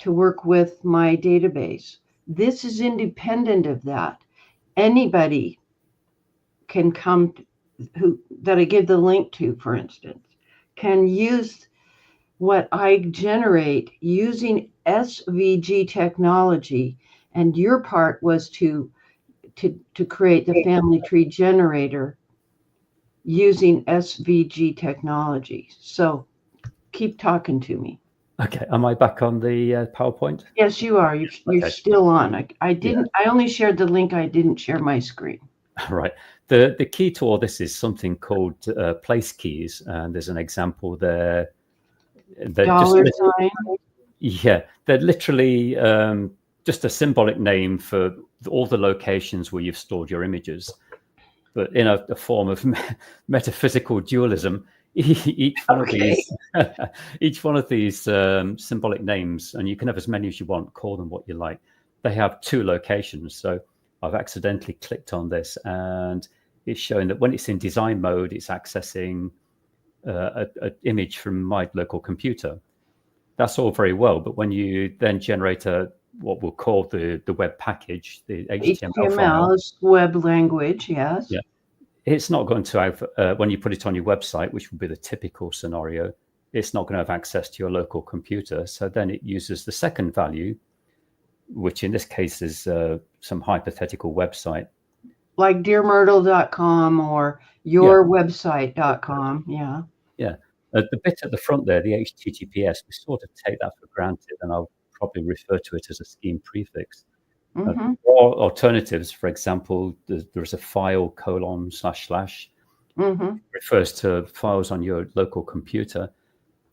Speaker 1: to work with my database. This is independent of that. Anybody can come that I give the link to, for instance, can use what I generate using SVG technology. And your part was to create the family tree generator using SVG technology. So keep talking to me.
Speaker 6: Okay, am I back on the PowerPoint?
Speaker 1: Yes, you are. You're
Speaker 6: Okay.
Speaker 1: still on. I didn't. Yeah. I only shared the link. I didn't share my screen.
Speaker 6: Right. The key to all this is something called place keys, and there's an example there.
Speaker 1: Dollar sign.
Speaker 6: Yeah, they're literally just a symbolic name for all the locations where you've stored your images, but in a form of metaphysical dualism. Each one of these symbolic names, and you can have as many as you want, call them what you like. They have two locations. So I've accidentally clicked on this, and it's showing that when it's in design mode, it's accessing an image from my local computer. That's all very well, but when you then generate what we'll call the web package, the HTML file,
Speaker 1: is web language, yes.
Speaker 6: Yeah. It's not going to have, when you put it on your website, which would be the typical scenario, it's not going to have access to your local computer. So then it uses the second value, which in this case is some hypothetical website.
Speaker 1: Like DearMYRTLE.com or yourwebsite.com. Yeah.
Speaker 6: Yeah. The bit at the front there, the HTTPS, we sort of take that for granted, and I'll probably refer to it as a scheme prefix. Or alternatives, for example, there's a file : / refers to files on your local computer,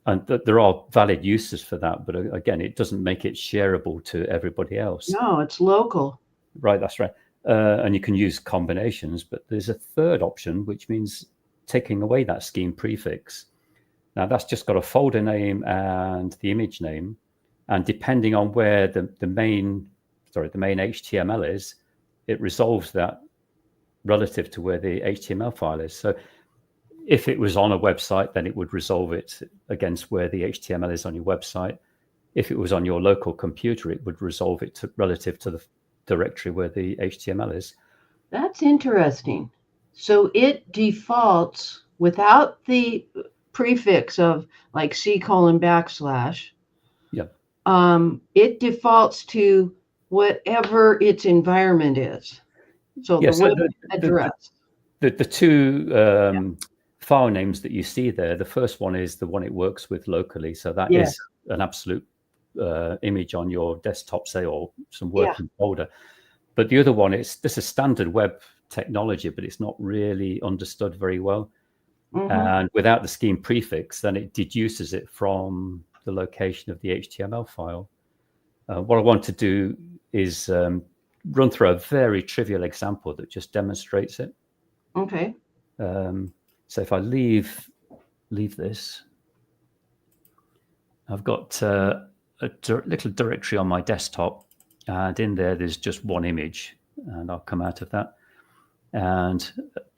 Speaker 6: and there are valid uses for that. But again, it doesn't make it shareable to everybody else.
Speaker 1: No, it's local.
Speaker 6: Right, that's right. And you can use combinations, but there's a third option, which means taking away that scheme prefix. Now that's just got a folder name and the image name, and depending on where the main HTML is, it resolves that relative to where the HTML file is. So if it was on a website, then it would resolve it against where the HTML is on your website. If it was on your local computer, it would resolve it relative to the directory where the HTML is.
Speaker 1: That's interesting. So it defaults without the prefix of like C:\\.
Speaker 6: Yeah.
Speaker 1: It defaults to whatever its environment is. So
Speaker 6: yeah,
Speaker 1: the web address.
Speaker 6: The two file names that you see there, the first one is the one it works with locally. So that is an absolute image on your desktop, say, or some working folder. But the other one, this is standard web technology, but it's not really understood very well. And without the scheme prefix, then it deduces it from the location of the HTML file. What I want to do is run through a very trivial example that just demonstrates it.
Speaker 1: Okay.
Speaker 6: So if I leave this, I've got little directory on my desktop, and in there's just one image, and I'll come out of that, and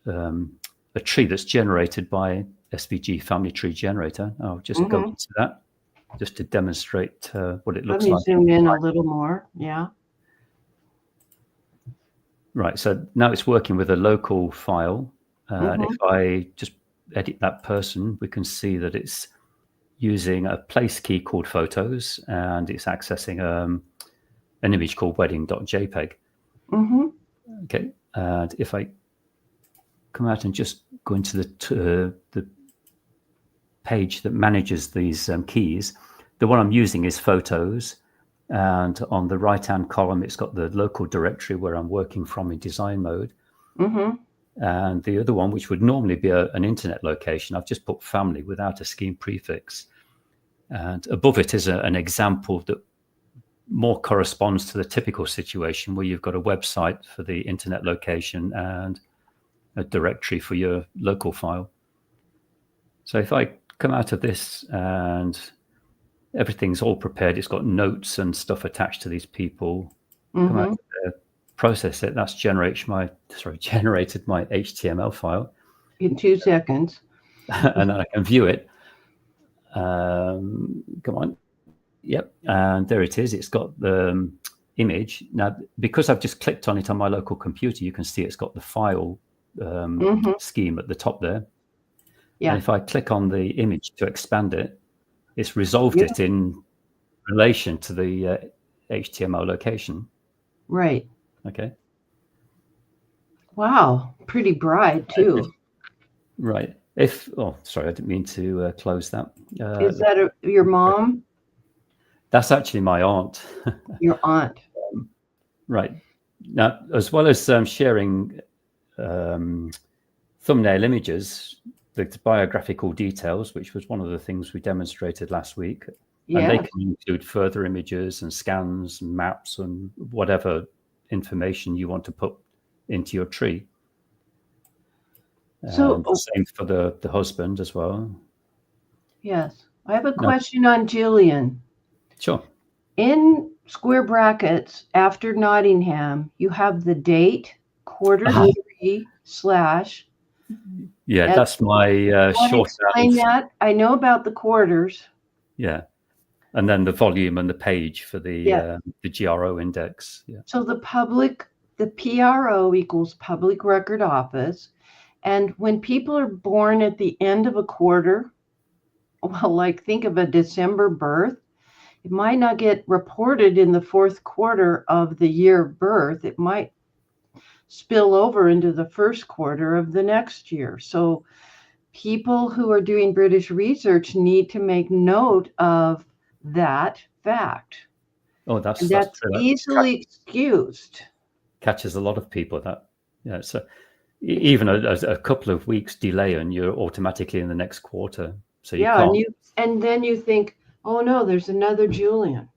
Speaker 6: a tree that's generated by SVG Family Tree Generator. I'll just go into that just to demonstrate what it looks like.
Speaker 1: Let me zoom in a little more. Yeah.
Speaker 6: Right, so now it's working with a local file. And if I just edit that person, we can see that it's using a place key called photos, and it's accessing an image called wedding.jpg. Okay, and if I come out and just go into the page that manages these keys, the one I'm using is photos. And on the right-hand column, it's got the local directory where I'm working from in design mode. And the other one, which would normally be an internet location, I've just put family without a scheme prefix. And above it is an example that more corresponds to the typical situation where you've got a website for the internet location and a directory for your local file. So if I come out of this and everything's all prepared, it's got notes and stuff attached to these people, come out of there, process it, that's generated my HTML file.
Speaker 1: In 2 seconds.
Speaker 6: And then I can view it. Come on. Yep, and there it is. It's got the image. Now, because I've just clicked on it on my local computer, you can see it's got the file scheme at the top there. Yeah. And if I click on the image to expand it, it's resolved it in relation to the HTML location.
Speaker 1: Right.
Speaker 6: Okay.
Speaker 1: Wow, pretty bright too.
Speaker 6: Right. Sorry, I didn't mean to close that.
Speaker 1: Is that your mom?
Speaker 6: That's actually my aunt.
Speaker 1: Your aunt.
Speaker 6: Right. Now, as well as sharing thumbnail images, the biographical details, which was one of the things we demonstrated last week, and they can include further images and scans and maps and whatever information you want to put into your tree. So same for the husband as well.
Speaker 1: Yes. I have a question on Jillian.
Speaker 6: Sure.
Speaker 1: In square brackets after Nottingham, you have the date, quarter 3 slash.
Speaker 6: Yeah, that's my short.
Speaker 1: Explain that. I know about the quarters.
Speaker 6: Yeah. And then the volume and the page for the GRO index. Yeah.
Speaker 1: So the PRO equals Public Record Office. And when people are born at the end of a quarter, well, like think of a December birth, it might not get reported in the fourth quarter of the year of birth. It might spill over into the first quarter of the next year. So people who are doing British research need to make note of that fact.
Speaker 6: Oh, that's
Speaker 1: easily excused.
Speaker 6: Catches a lot of people that, so even a couple of weeks delay and you're automatically in the next quarter. So you can't.
Speaker 1: And then you think, oh no, there's another Julian.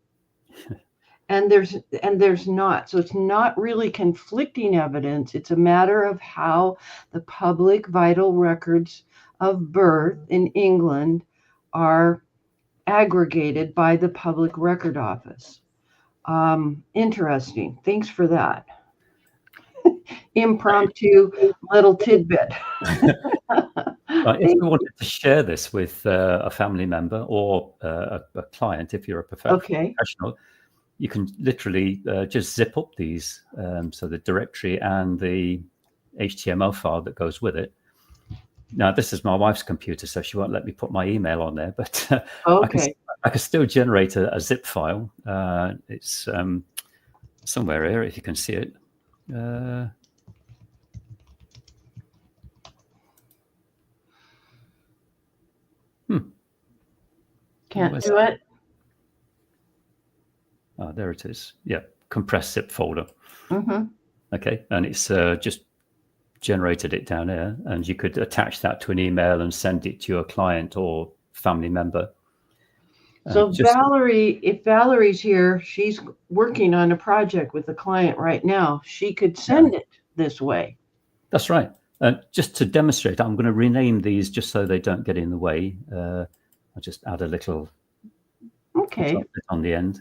Speaker 1: and there's not. So it's not really conflicting evidence. It's a matter of how the public vital records of birth in England are aggregated by the Public Record Office. Interesting. Thanks for that. Impromptu little tidbit.
Speaker 6: If you wanted to share this with a family member or a client, if you're a professional, you can literally just zip up these, so the directory and the HTML file that goes with it. Now, this is my wife's computer, so she won't let me put my email on there, but I can still generate a zip file. It's somewhere here, if you can see it.
Speaker 1: Can't do it.
Speaker 6: Oh, there it is. Yeah, compressed zip folder. Okay, and it's just generated it down here, and you could attach that to an email and send it to your client or family member.
Speaker 1: So Valerie, if Valerie's here, she's working on a project with a client right now. She could send it this way.
Speaker 6: That's right. Just to demonstrate, I'm going to rename these just so they don't get in the way. I'll just add a little
Speaker 1: Okay.
Speaker 6: On the end.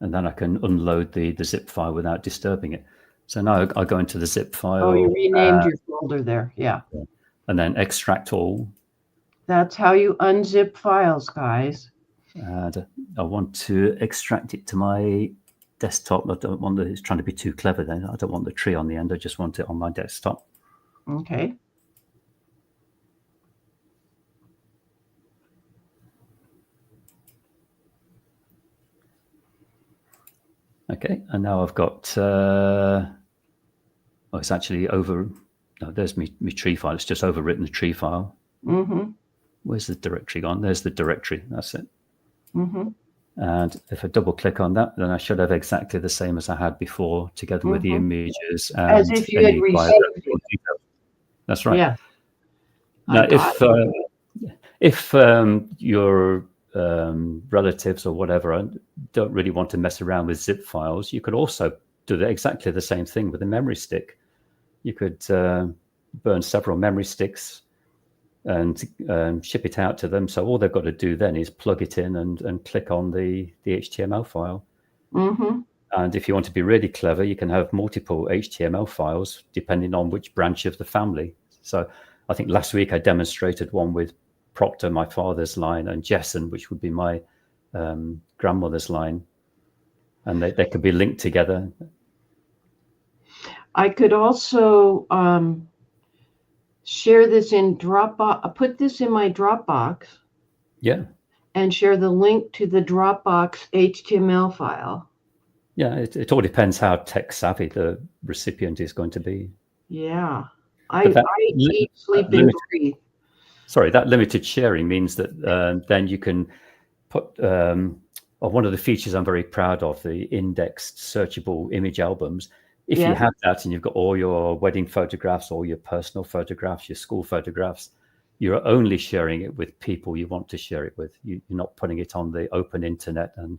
Speaker 6: And then I can unload the zip file without disturbing it. So now I go into the zip file.
Speaker 1: Oh, you renamed your folder there. Yeah.
Speaker 6: And then extract all.
Speaker 1: That's how you unzip files, guys.
Speaker 6: And I want to extract it to my desktop. I don't want it's trying to be too clever then. I don't want the tree on the end. I just want it on my desktop.
Speaker 1: Okay.
Speaker 6: Okay, and now I've got, it's actually over, no, there's my tree file. It's just overwritten the tree file.
Speaker 1: Mm-hmm.
Speaker 6: Where's the directory gone? There's the directory, that's it.
Speaker 1: Mm-hmm.
Speaker 6: And if I double click on that, then I should have exactly the same as I had before, together with the images. And
Speaker 1: as if you had received it.
Speaker 6: That's right.
Speaker 1: Yeah.
Speaker 6: Now, if your relatives or whatever don't really want to mess around with zip files, you could also do exactly the same thing with a memory stick. You could burn several memory sticks and ship it out to them. So all they've got to do then is plug it in and click on the HTML file.
Speaker 1: Mm-hmm.
Speaker 6: And if you want to be really clever, you can have multiple HTML files depending on which branch of the family. So I think last week I demonstrated one with Proctor, my father's line, and Jessen, which would be my grandmother's line. And they could be linked together.
Speaker 1: I could also share this in Dropbox, put this in my Dropbox.
Speaker 6: Yeah.
Speaker 1: And share the link to the Dropbox HTML file.
Speaker 6: Yeah, it all depends how tech savvy the recipient is going to be.
Speaker 1: Yeah. I eat, sleep, and breathe.
Speaker 6: Sorry, that limited sharing means that then you can put, one of the features I'm very proud of, the indexed searchable image albums. If you have that and you've got all your wedding photographs, all your personal photographs, your school photographs, you're only sharing it with people you want to share it with. You're not putting it on the open internet and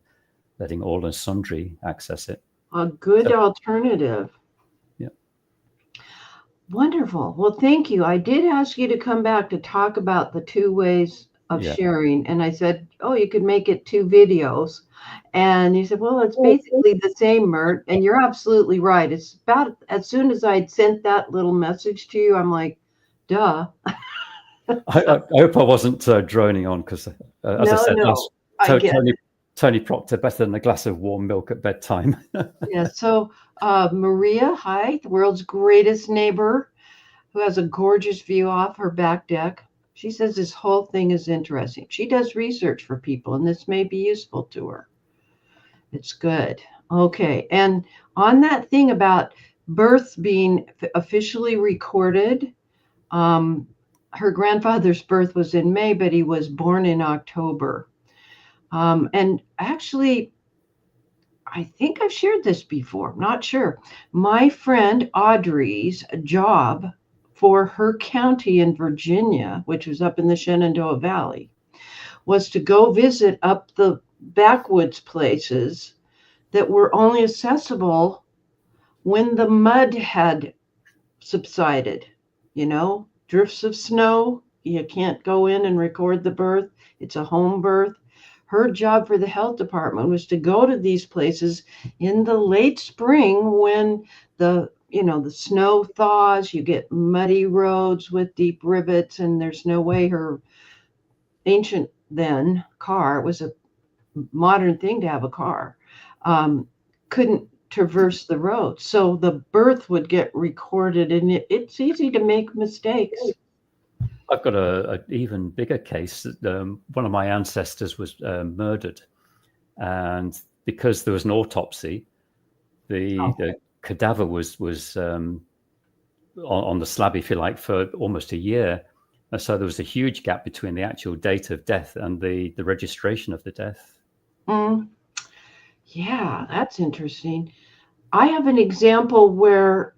Speaker 6: letting all and sundry access it.
Speaker 1: A good alternative.
Speaker 6: Yeah.
Speaker 1: Wonderful. Well, thank you. I did ask you to come back to talk about the 2 ways of sharing. And I said, you could make it 2 videos. And you said, well, it's basically the same, Myrt. And you're absolutely right. It's about as soon as I'd sent that little message to you, I'm like, duh.
Speaker 6: I hope I wasn't droning on because, as I said, Tony Proctor better than a glass of warm milk at bedtime.
Speaker 1: Yeah. So Maria, hi, the world's greatest neighbor, who has a gorgeous view off her back deck. She says this whole thing is interesting. She does research for people, and this may be useful to her. It's good. Okay. And on that thing about births being officially recorded, her grandfather's birth was in May, but he was born in October. And actually, I think I've shared this before. I'm not sure. My friend Audrey's job for her county in Virginia, which was up in the Shenandoah Valley, was to go visit up the backwoods places that were only accessible when the mud had subsided. Drifts of snow. You can't go in and record the birth. It's a home birth. Her job for the health department was to go to these places in the late spring when the snow thaws, you get muddy roads with deep rivets, and there's no way her ancient then car, it was a modern thing to have a car, couldn't traverse the road. So the birth would get recorded, and it's easy to make mistakes.
Speaker 6: I've got an even bigger case. One of my ancestors was murdered, and because there was an autopsy, the cadaver was on the slab, if you like, for almost a year. And so there was a huge gap between the actual date of death and the registration of the death.
Speaker 1: Yeah, that's interesting. I have an example where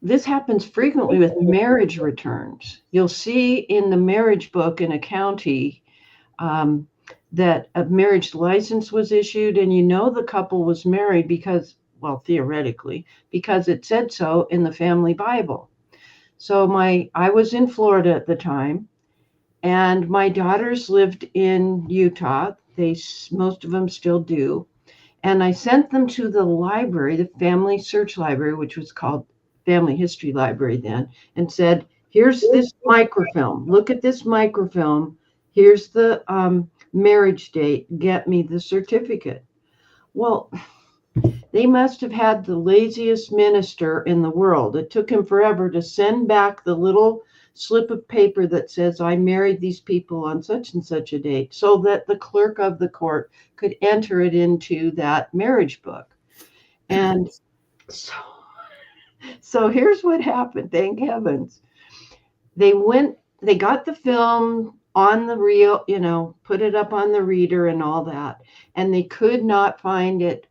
Speaker 1: this happens frequently with marriage returns. You'll see in the marriage book in a county that a marriage license was issued, and the couple was married because, well, theoretically, because it said so in the family Bible. So I was in Florida at the time, and my daughters lived in Utah. Most of them still do. And I sent them to the library, the Family Search Library, which was called Family History Library then, and said, here's this microfilm. Look at this microfilm. Here's the marriage date. Get me the certificate. Well, they must have had the laziest minister in the world. It took him forever to send back the little slip of paper that says, I married these people on such and such a date, so that the clerk of the court could enter it into that marriage book. And so here's what happened. Thank heavens. They got the film on the reel, put it up on the reader and all that. And they could not find it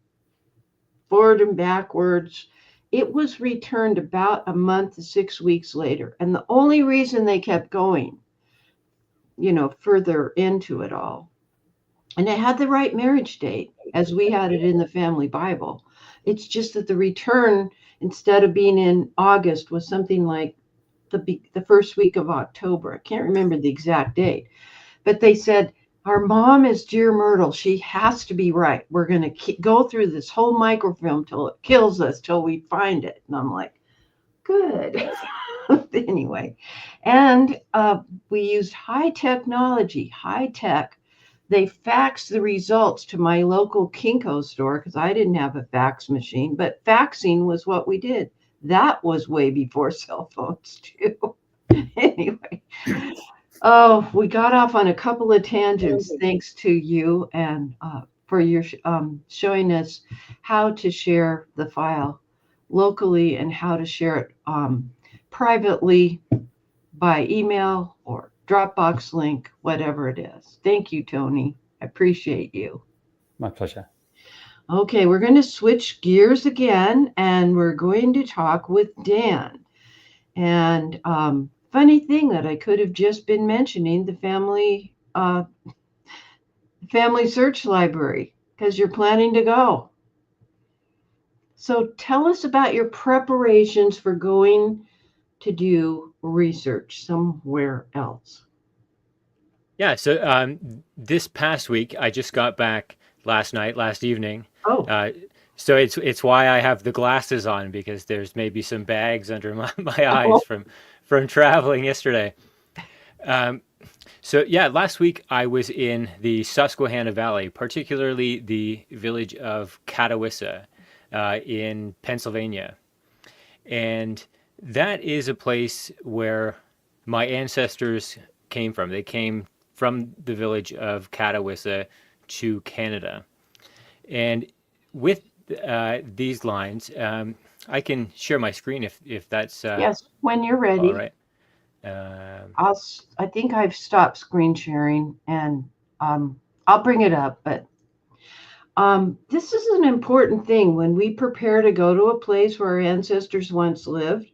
Speaker 1: forward and backwards. It was returned about a month to 6 weeks later. And the only reason they kept going, further into it all, and it had the right marriage date as we had it in the family Bible. It's just that the return, instead of being in August, was something like the first week of October. I can't remember the exact date, but they said, our mom is Dear Myrtle. She has to be right. We're going to go through this whole microfilm till it kills us, till we find it. And I'm like, good. Anyway, and we used high tech. They faxed the results to my local Kinko store because I didn't have a fax machine, but faxing was what we did. That was way before cell phones too. Anyway. Oh, we got off on a couple of tangents thanks to you and for your showing us how to share the file locally and how to share it privately by email or Dropbox link, whatever it is. Thank you, Tony. I appreciate you.
Speaker 6: My pleasure.
Speaker 1: Okay, we're going to switch gears again, and we're going to talk with Dan. And funny thing that I could have just been mentioning the family search library, because you're planning to go. So tell us about your preparations for going to do research somewhere else.
Speaker 3: Yeah, so this past week, I just got back last evening.
Speaker 1: Oh.
Speaker 3: So it's why I have the glasses on, because there's maybe some bags under my eyes from traveling yesterday. So yeah, last week I was in the Susquehanna Valley, particularly the village of Catawissa in Pennsylvania. And that is a place where my ancestors came from. They came from the village of Catawissa to Canada. And with these lines, I can share my screen if that's
Speaker 1: yes, when you're ready.
Speaker 3: All right.
Speaker 1: I think I've stopped screen sharing, and I'll bring it up. But this is an important thing when we prepare to go to a place where our ancestors once lived.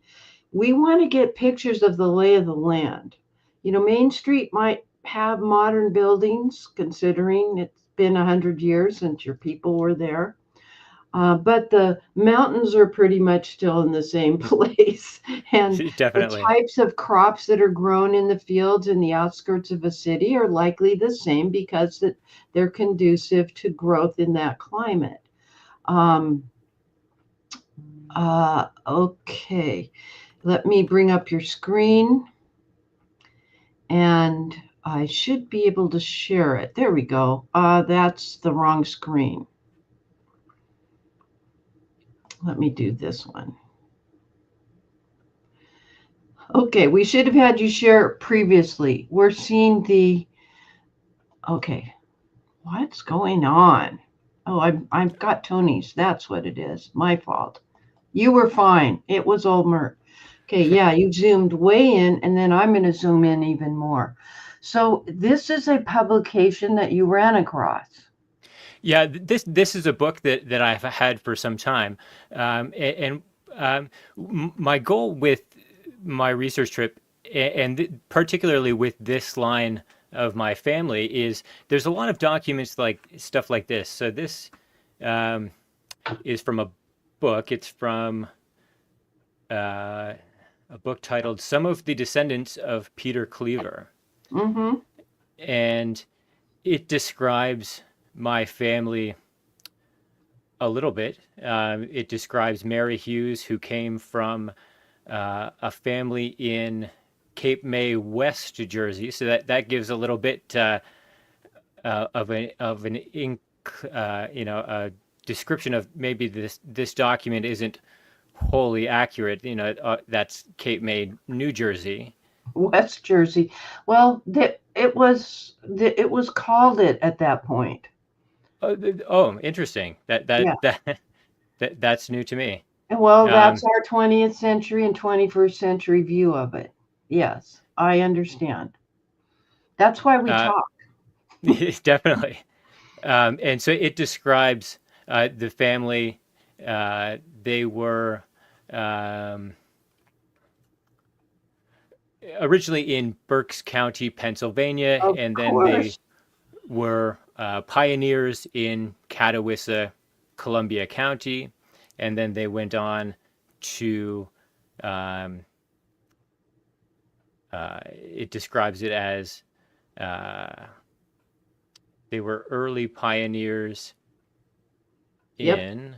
Speaker 1: We want to get pictures of the lay of the land. Main Street might have modern buildings, considering it's been 100 years since your people were there. But the mountains are pretty much still in the same place. And
Speaker 3: Definitely.
Speaker 1: The types of crops that are grown in the fields in the outskirts of a city are likely the same because they're conducive to growth in that climate. Okay, let me bring up your screen. And I should be able to share it. There we go. That's the wrong screen. Let me do this one. Okay, we should have had you share it previously. We're seeing okay, what's going on? Oh, I've got Tony's. That's what it is. My fault. You were fine. It was old Myrt. Okay, yeah, you zoomed way in, and then I'm going to zoom in even more. So this is a publication that you ran across.
Speaker 3: Yeah, this is a book that I've had for some time, my goal with my research trip, and particularly with this line of my family, is there's a lot of documents like stuff like this. So this is from a book. It's from a book titled "Some of the Descendants of Peter Cleaver,"
Speaker 1: Mm-hmm.
Speaker 3: and it describes my family a little bit. It describes Mary Hughes, who came from a family in Cape May, West Jersey. So that gives a little bit of an a description of maybe this document isn't wholly accurate. That's Cape May, New Jersey.
Speaker 1: West Jersey. Well, it was called it at that point.
Speaker 3: Oh, interesting.
Speaker 1: Yeah.
Speaker 3: That's new to me.
Speaker 1: And well, that's
Speaker 3: Um,
Speaker 1: our 20th century and 21st century view of it. Yes, I understand. That's why we
Speaker 3: uh,
Speaker 1: talk.
Speaker 3: definitely. And so it describes the family. They were um, originally in Berks County, Pennsylvania,
Speaker 1: Of
Speaker 3: and then they
Speaker 1: course.
Speaker 3: were pioneers in Catawissa, Columbia County, and then they went on to. Um, it describes it as uh, they were early pioneers
Speaker 1: Yep.
Speaker 3: in.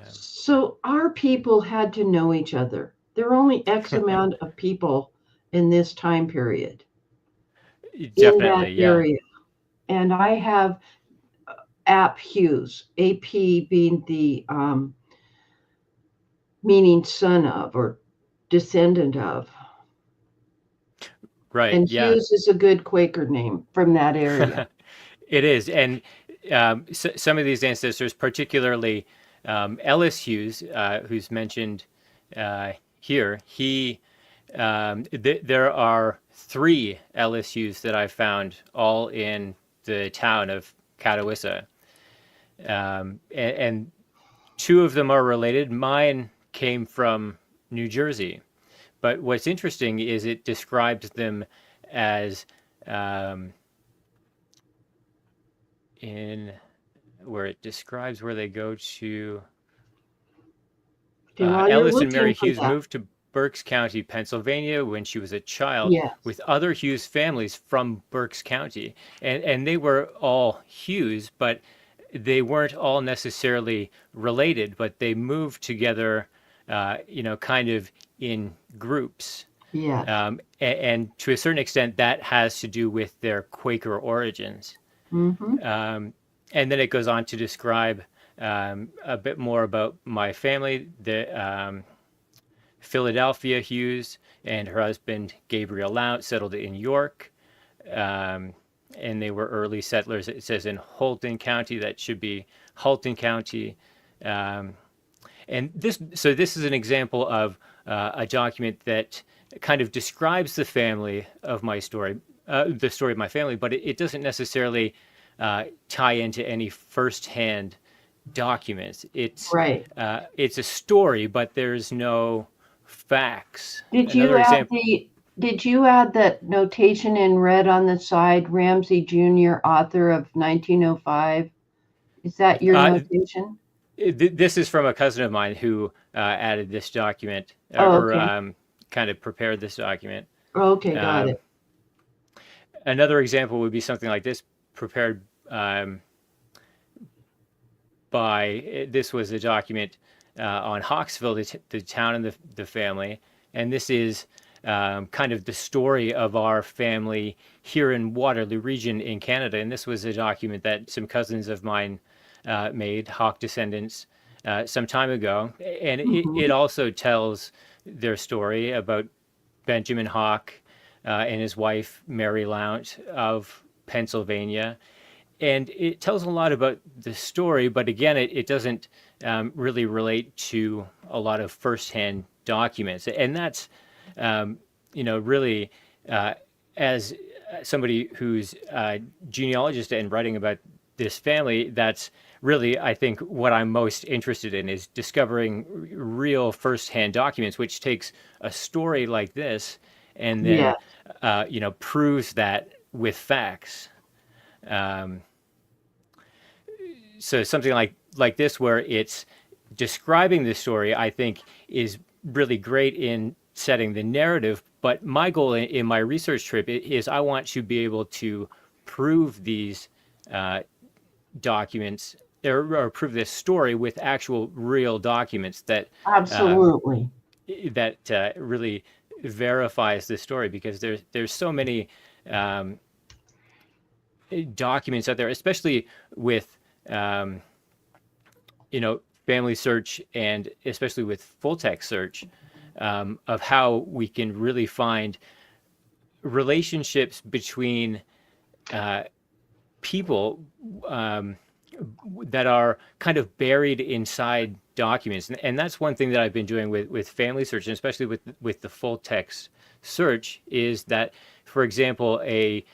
Speaker 1: So our people had to know each other. There are only X amount of people in this time period in that
Speaker 3: Definitely, yeah.
Speaker 1: area. And I have Ap Hughes, AP being the meaning son of or descendant of.
Speaker 3: Right,
Speaker 1: And
Speaker 3: yeah.
Speaker 1: Hughes is a good Quaker name from that area.
Speaker 3: It is. And some of these ancestors, particularly Ellis Hughes, who's mentioned here, there are three Ellis Hughes that I found all in the town of Catawissa. And two of them are related. Mine came from New Jersey. But what's interesting is it describes them as in where it describes where they go to.
Speaker 1: Okay, while you're
Speaker 3: Ellis and Mary
Speaker 1: looking for
Speaker 3: Hughes
Speaker 1: that,
Speaker 3: moved to Berks County, Pennsylvania when she was a child
Speaker 1: yes,
Speaker 3: with other Hughes families from Berks County. And they were all Hughes, but they weren't all necessarily related, but they moved together, kind of in groups.
Speaker 1: yes.
Speaker 3: And to a certain extent, that has to do with their Quaker origins.
Speaker 1: Mm-hmm.
Speaker 3: And then it goes on to describe a bit more about my family. The Philadelphia Hughes and her husband Gabriel Lount settled in York, and they were early settlers. It says in Holton County. That should be Halton County. And this is an example of a document that kind of describes the family of my story, the story of my family, but it doesn't necessarily tie into any firsthand documents.
Speaker 1: Right.
Speaker 3: It's a story, but there's no facts.
Speaker 1: Did
Speaker 3: Another
Speaker 1: you add
Speaker 3: example.
Speaker 1: did you add that notation in red on the side, Ramsey Jr., author of 1905? Is that your notation?
Speaker 3: This is from a cousin of mine who added this document
Speaker 1: Oh,
Speaker 3: or
Speaker 1: okay.
Speaker 3: kind of prepared this document.
Speaker 1: Okay, got it.
Speaker 3: Another example would be something like this, prepared this was a document on Hawksville, the town and the family. And this is kind of the story of our family here in Waterloo region in Canada. And this was a document that some cousins of mine made, Hawk descendants, some time ago. And it also tells their story about Benjamin Hawk and his wife, Mary Lount of Pennsylvania. And it tells a lot about the story, but again, it doesn't really relate to a lot of firsthand documents. And that's, really, as somebody who's a genealogist and writing about this family, that's really, I think, what I'm most interested in is discovering real firsthand documents, which takes a story like this and then,
Speaker 1: Yeah.
Speaker 3: proves that with facts. So something like this, where it's describing the story, I think is really great in setting the narrative. But my goal in my research trip is I want to be able to prove these documents or prove this story with actual real documents that
Speaker 1: Absolutely.
Speaker 3: really verifies the story, because there's so many documents out there, especially with family search, and especially with full text search, of how we can really find relationships between people that are kind of buried inside documents. And that's one thing that I've been doing with family search, and especially with the full text search, is that, for example, a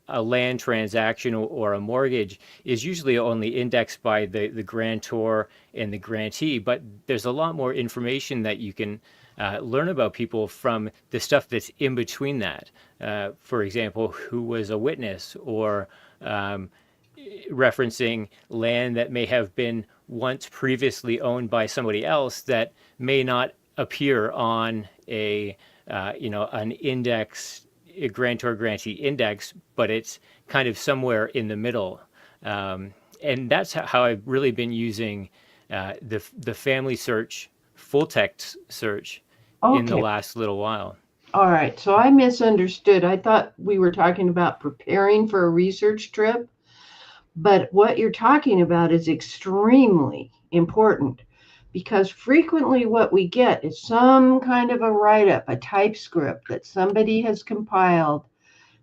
Speaker 3: land transaction or a mortgage is usually only indexed by the grantor and the grantee, but there's a lot more information that you can learn about people from the stuff that's in between that. For example, who was a witness, or referencing land that may have been once previously owned by somebody else that may not appear on an index, a grantor grantee index, but it's kind of somewhere in the middle. And that's how I've really been using the family search, full text search, in the last little while.
Speaker 1: All right. So I misunderstood. I thought we were talking about preparing for a research trip, but what you're talking about is extremely important, because frequently what we get is some kind of a write-up, a typescript that somebody has compiled.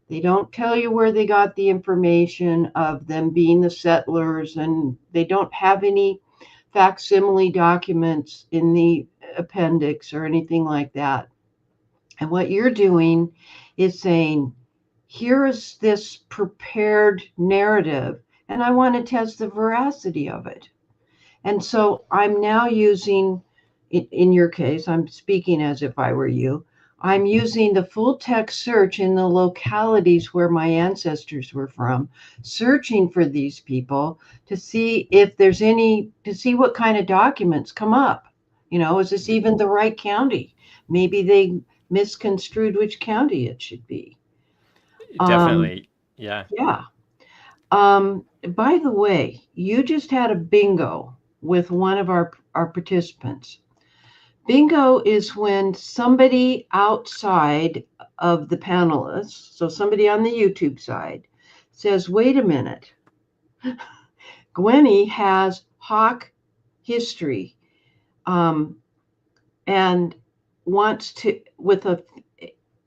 Speaker 1: They don't tell you where they got the information of them being the settlers, and they don't have any facsimile documents in the appendix or anything like that. And what you're doing is saying, here is this prepared narrative, and I want to test the veracity of it. And so I'm now using, in your case, I'm speaking as if I were you, I'm using the full text search in the localities where my ancestors were from, searching for these people to see if there's to see what kind of documents come up. Is this even the right county? Maybe they misconstrued which county it should be.
Speaker 3: Definitely. Yeah.
Speaker 1: Yeah. By the way, you just had a bingo with one of our participants. Bingo is when somebody outside of the panelists, so somebody on the YouTube side, says, wait a minute, Gwenny has Hawk history, and wants to,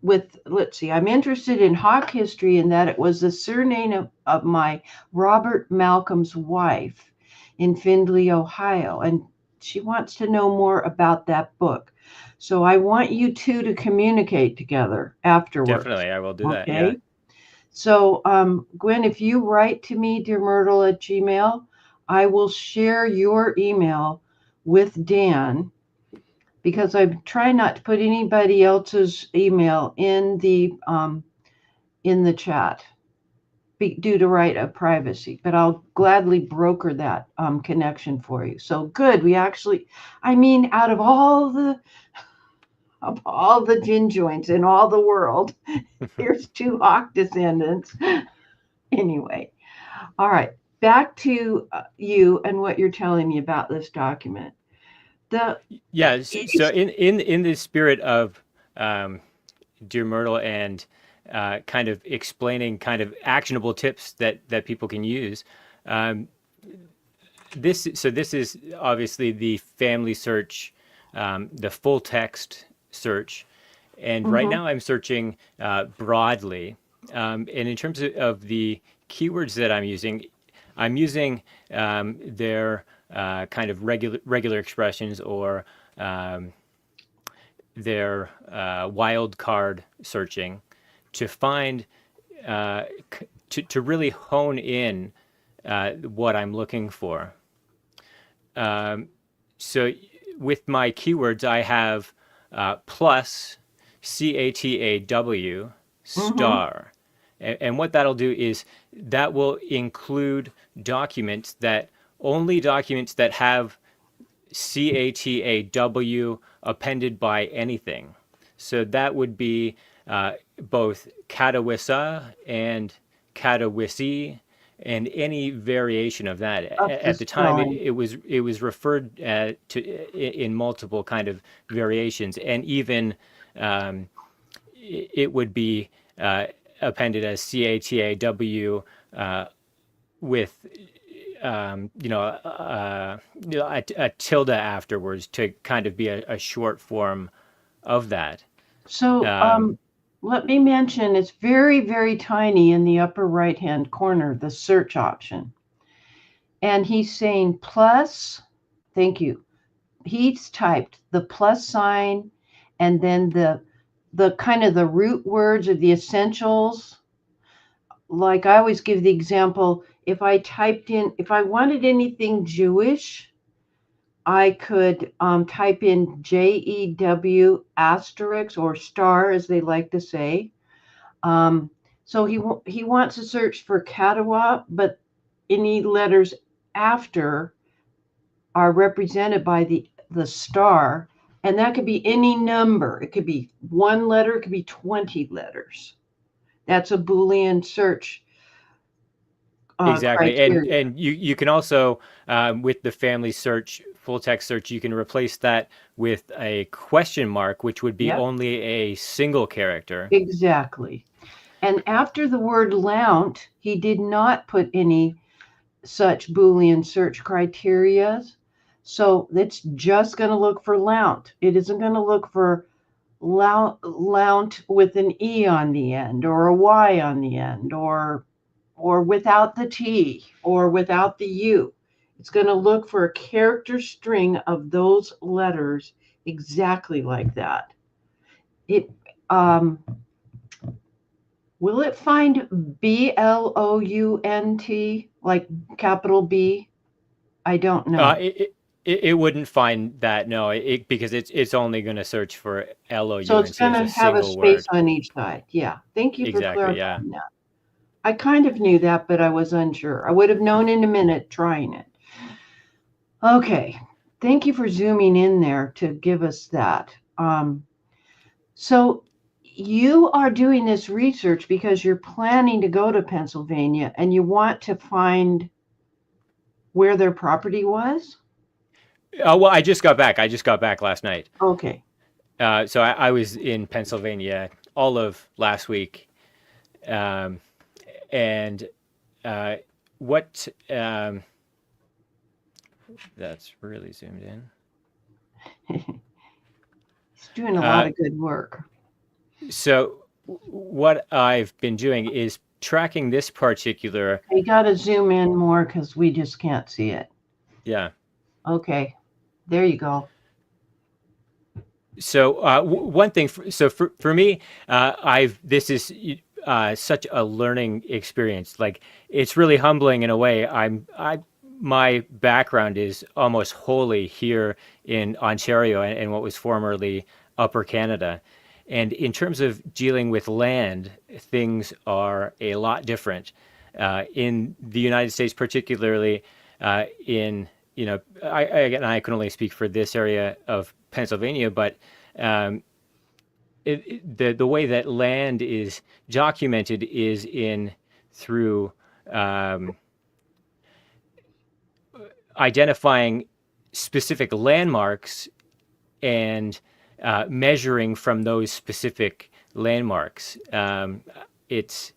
Speaker 1: let's see, I'm interested in Hawk history in that it was the surname of my Robert Malcolm's wife in Findlay, Ohio. And she wants to know more about that book. So I want you two to communicate together afterwards.
Speaker 3: Definitely, I will do that.
Speaker 1: Okay.
Speaker 3: Yeah.
Speaker 1: So, Gwen, if you write to me, DearMYRTLE@gmail.com, I will share your email with Dan, because I'm trying not to put anybody else's email in the chat due to right of privacy, but I'll gladly broker that connection for you. So good. We actually, out of all the gin joints in all the world, here's two Hawk descendants. Anyway, all right, back to you and what you're telling me about this document.
Speaker 3: So in the spirit of Dear Myrtle, and kind of explaining kind of actionable tips that people can use, this is obviously the family search, the full text search, and right now I'm searching broadly, and in terms of the keywords that I'm using their kind of regular expressions, or their wild card searching, to find to really hone in what I'm looking for. So with my keywords, I have plus CATAW star. And what that'll do is that will include only documents that have CATAW appended by anything. So that would be both Catawissa and Catawissy and any variation of that.
Speaker 1: Of the
Speaker 3: At the time,
Speaker 1: spelling.
Speaker 3: it was referred to in multiple kind of variations, and even it would be appended as CATAW with a tilde afterwards to kind of be a short form of that.
Speaker 1: So let me mention it's very, very tiny in the upper right-hand corner, the search option. And he's saying plus, thank you. He's typed the plus sign and then the kind of the root words of the essentials. Like I always give the example, if I wanted anything Jewish, I could type in JEW asterisk or star, as they like to say. So he wants to search for Katawa, but any letters after are represented by the star, and that could be any number. It could be one letter, it could be 20 letters. That's a Boolean search.
Speaker 3: Exactly.
Speaker 1: Criteria.
Speaker 3: And you can also, with the family search, full text search, you can replace that with a question mark, which would be
Speaker 1: Yep.
Speaker 3: only a single character.
Speaker 1: Exactly. And after the word lount, he did not put any such Boolean search criteria. So it's just going to look for lount. It isn't going to look for lount with an E on the end or a Y on the end or without the T or without the U. It's going to look for a character string of those letters exactly like that. It will it find BLOUNT like capital B? I don't know.
Speaker 3: It wouldn't find that, no, because it's only going to search for LOUNT
Speaker 1: So it's going to
Speaker 3: as a
Speaker 1: have a
Speaker 3: single
Speaker 1: space
Speaker 3: word.
Speaker 1: on each side. Yeah. Thank you for
Speaker 3: Exactly, yeah.
Speaker 1: clarifying that. I kind of knew that, but I was unsure. I would have known in a minute trying it. Okay. Thank you for zooming in there to give us that. So you are doing this research because you're planning to go to Pennsylvania and you want to find where their property was?
Speaker 3: Well, I just got back. I just got back last night.
Speaker 1: Okay.
Speaker 3: So I was in Pennsylvania all of last week. And what that's really zoomed in.
Speaker 1: He's doing a lot of good work.
Speaker 3: So what I've been doing is tracking this particular.
Speaker 1: You got to zoom in more because we just can't see it.
Speaker 3: Yeah.
Speaker 1: Okay. There you go.
Speaker 3: So one thing. For me, this is such a learning experience. Like it's really humbling in a way. My background is almost wholly here in Ontario and what was formerly Upper Canada. And in terms of dealing with land, things are a lot different. In the United States, particularly I can only speak for this area of Pennsylvania, but the way that land is documented is through identifying specific landmarks and measuring from those specific landmarks. It's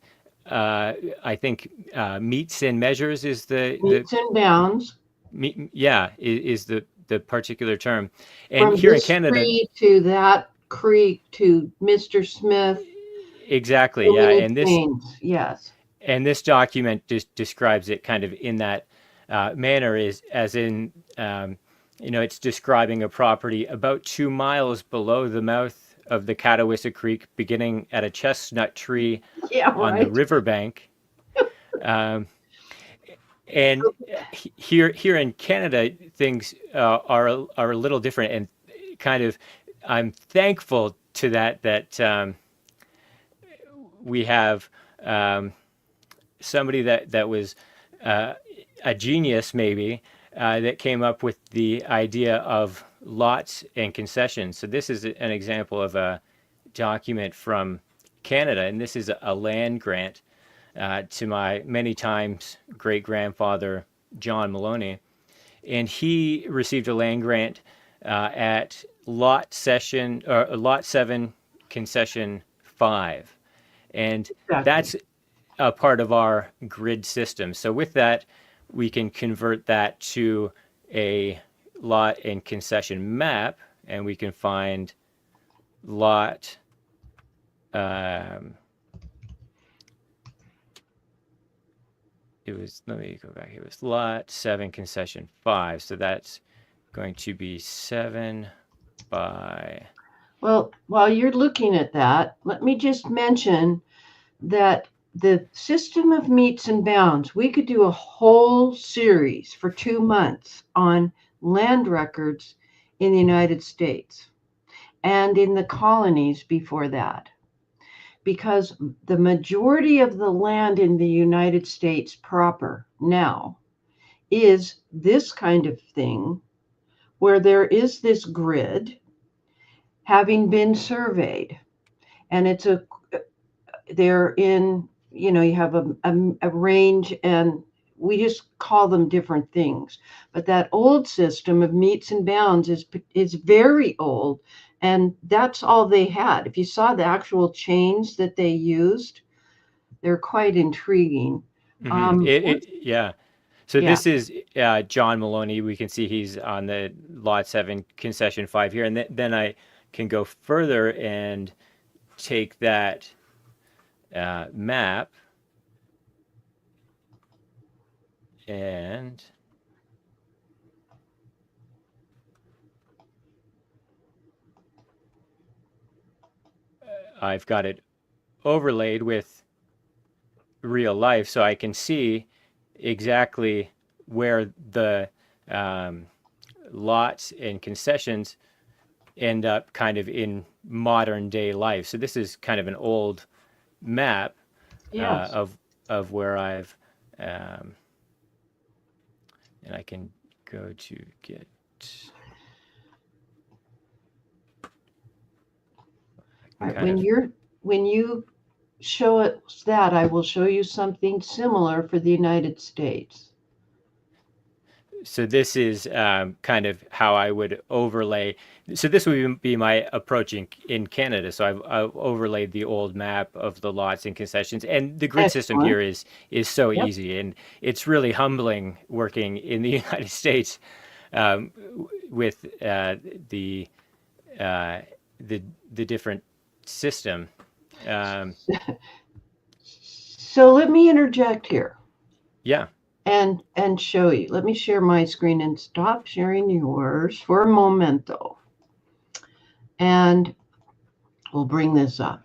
Speaker 3: I think meets and measures is the
Speaker 1: meets and bounds.
Speaker 3: Is the particular term. And
Speaker 1: from
Speaker 3: here in
Speaker 1: this
Speaker 3: Canada,
Speaker 1: tree to that creek to Mr. Smith.
Speaker 3: Exactly.
Speaker 1: So
Speaker 3: Yeah.
Speaker 1: many
Speaker 3: And this
Speaker 1: things, yes.
Speaker 3: And this document just describes it kind of in that manner, as in it's describing a property about 2 miles below the mouth of the Catawissa Creek, beginning at a chestnut tree on the riverbank. And here in Canada, things are a little different, and kind of I'm thankful to that we have somebody that was a genius maybe that came up with the idea of lots and concessions. So this is an example of a document from Canada, and this is a land grant to my many times great-grandfather, John Maloney. And he received a land grant at lot 7, concession 5. And
Speaker 1: Exactly.
Speaker 3: that's a part of our grid system. So with that, we can convert that to a lot and concession map, and we can find lot let me go back. It was lot 7, concession 5. So that's going to be 7 by.
Speaker 1: Well, while you're looking at that, let me just mention that the system of metes and bounds, we could do a whole series for 2 months on land records in the United States and in the colonies before that, because the majority of the land in the United States proper now is this kind of thing, where there is this grid having been surveyed, and they're in, you have a range, and we just call them different things. But that old system of metes and bounds is very old, and that's all they had. If you saw the actual chains that they used, they're quite intriguing.
Speaker 3: Yeah. So
Speaker 1: Yeah.
Speaker 3: this is John Maloney. We can see he's on the lot 7, concession 5 here. And then I can go further and take that map and I've got it overlaid with real life, so I can see exactly where the lots and concessions end up kind of in modern day life. So this is kind of an old map
Speaker 1: Yes.
Speaker 3: of where I've and I can go to get.
Speaker 1: All right, when you show us that, I will show you something similar for the United States.
Speaker 3: So this is kind of how I would overlay. So this would be my approach in Canada. So I've overlaid the old map of the lots and concessions, and the grid system here is so easy, and it's really humbling working in the United States with the different system.
Speaker 1: So let me interject here.
Speaker 3: Yeah.
Speaker 1: And show you. Let me share my screen and stop sharing yours for a momento. And we'll bring this up.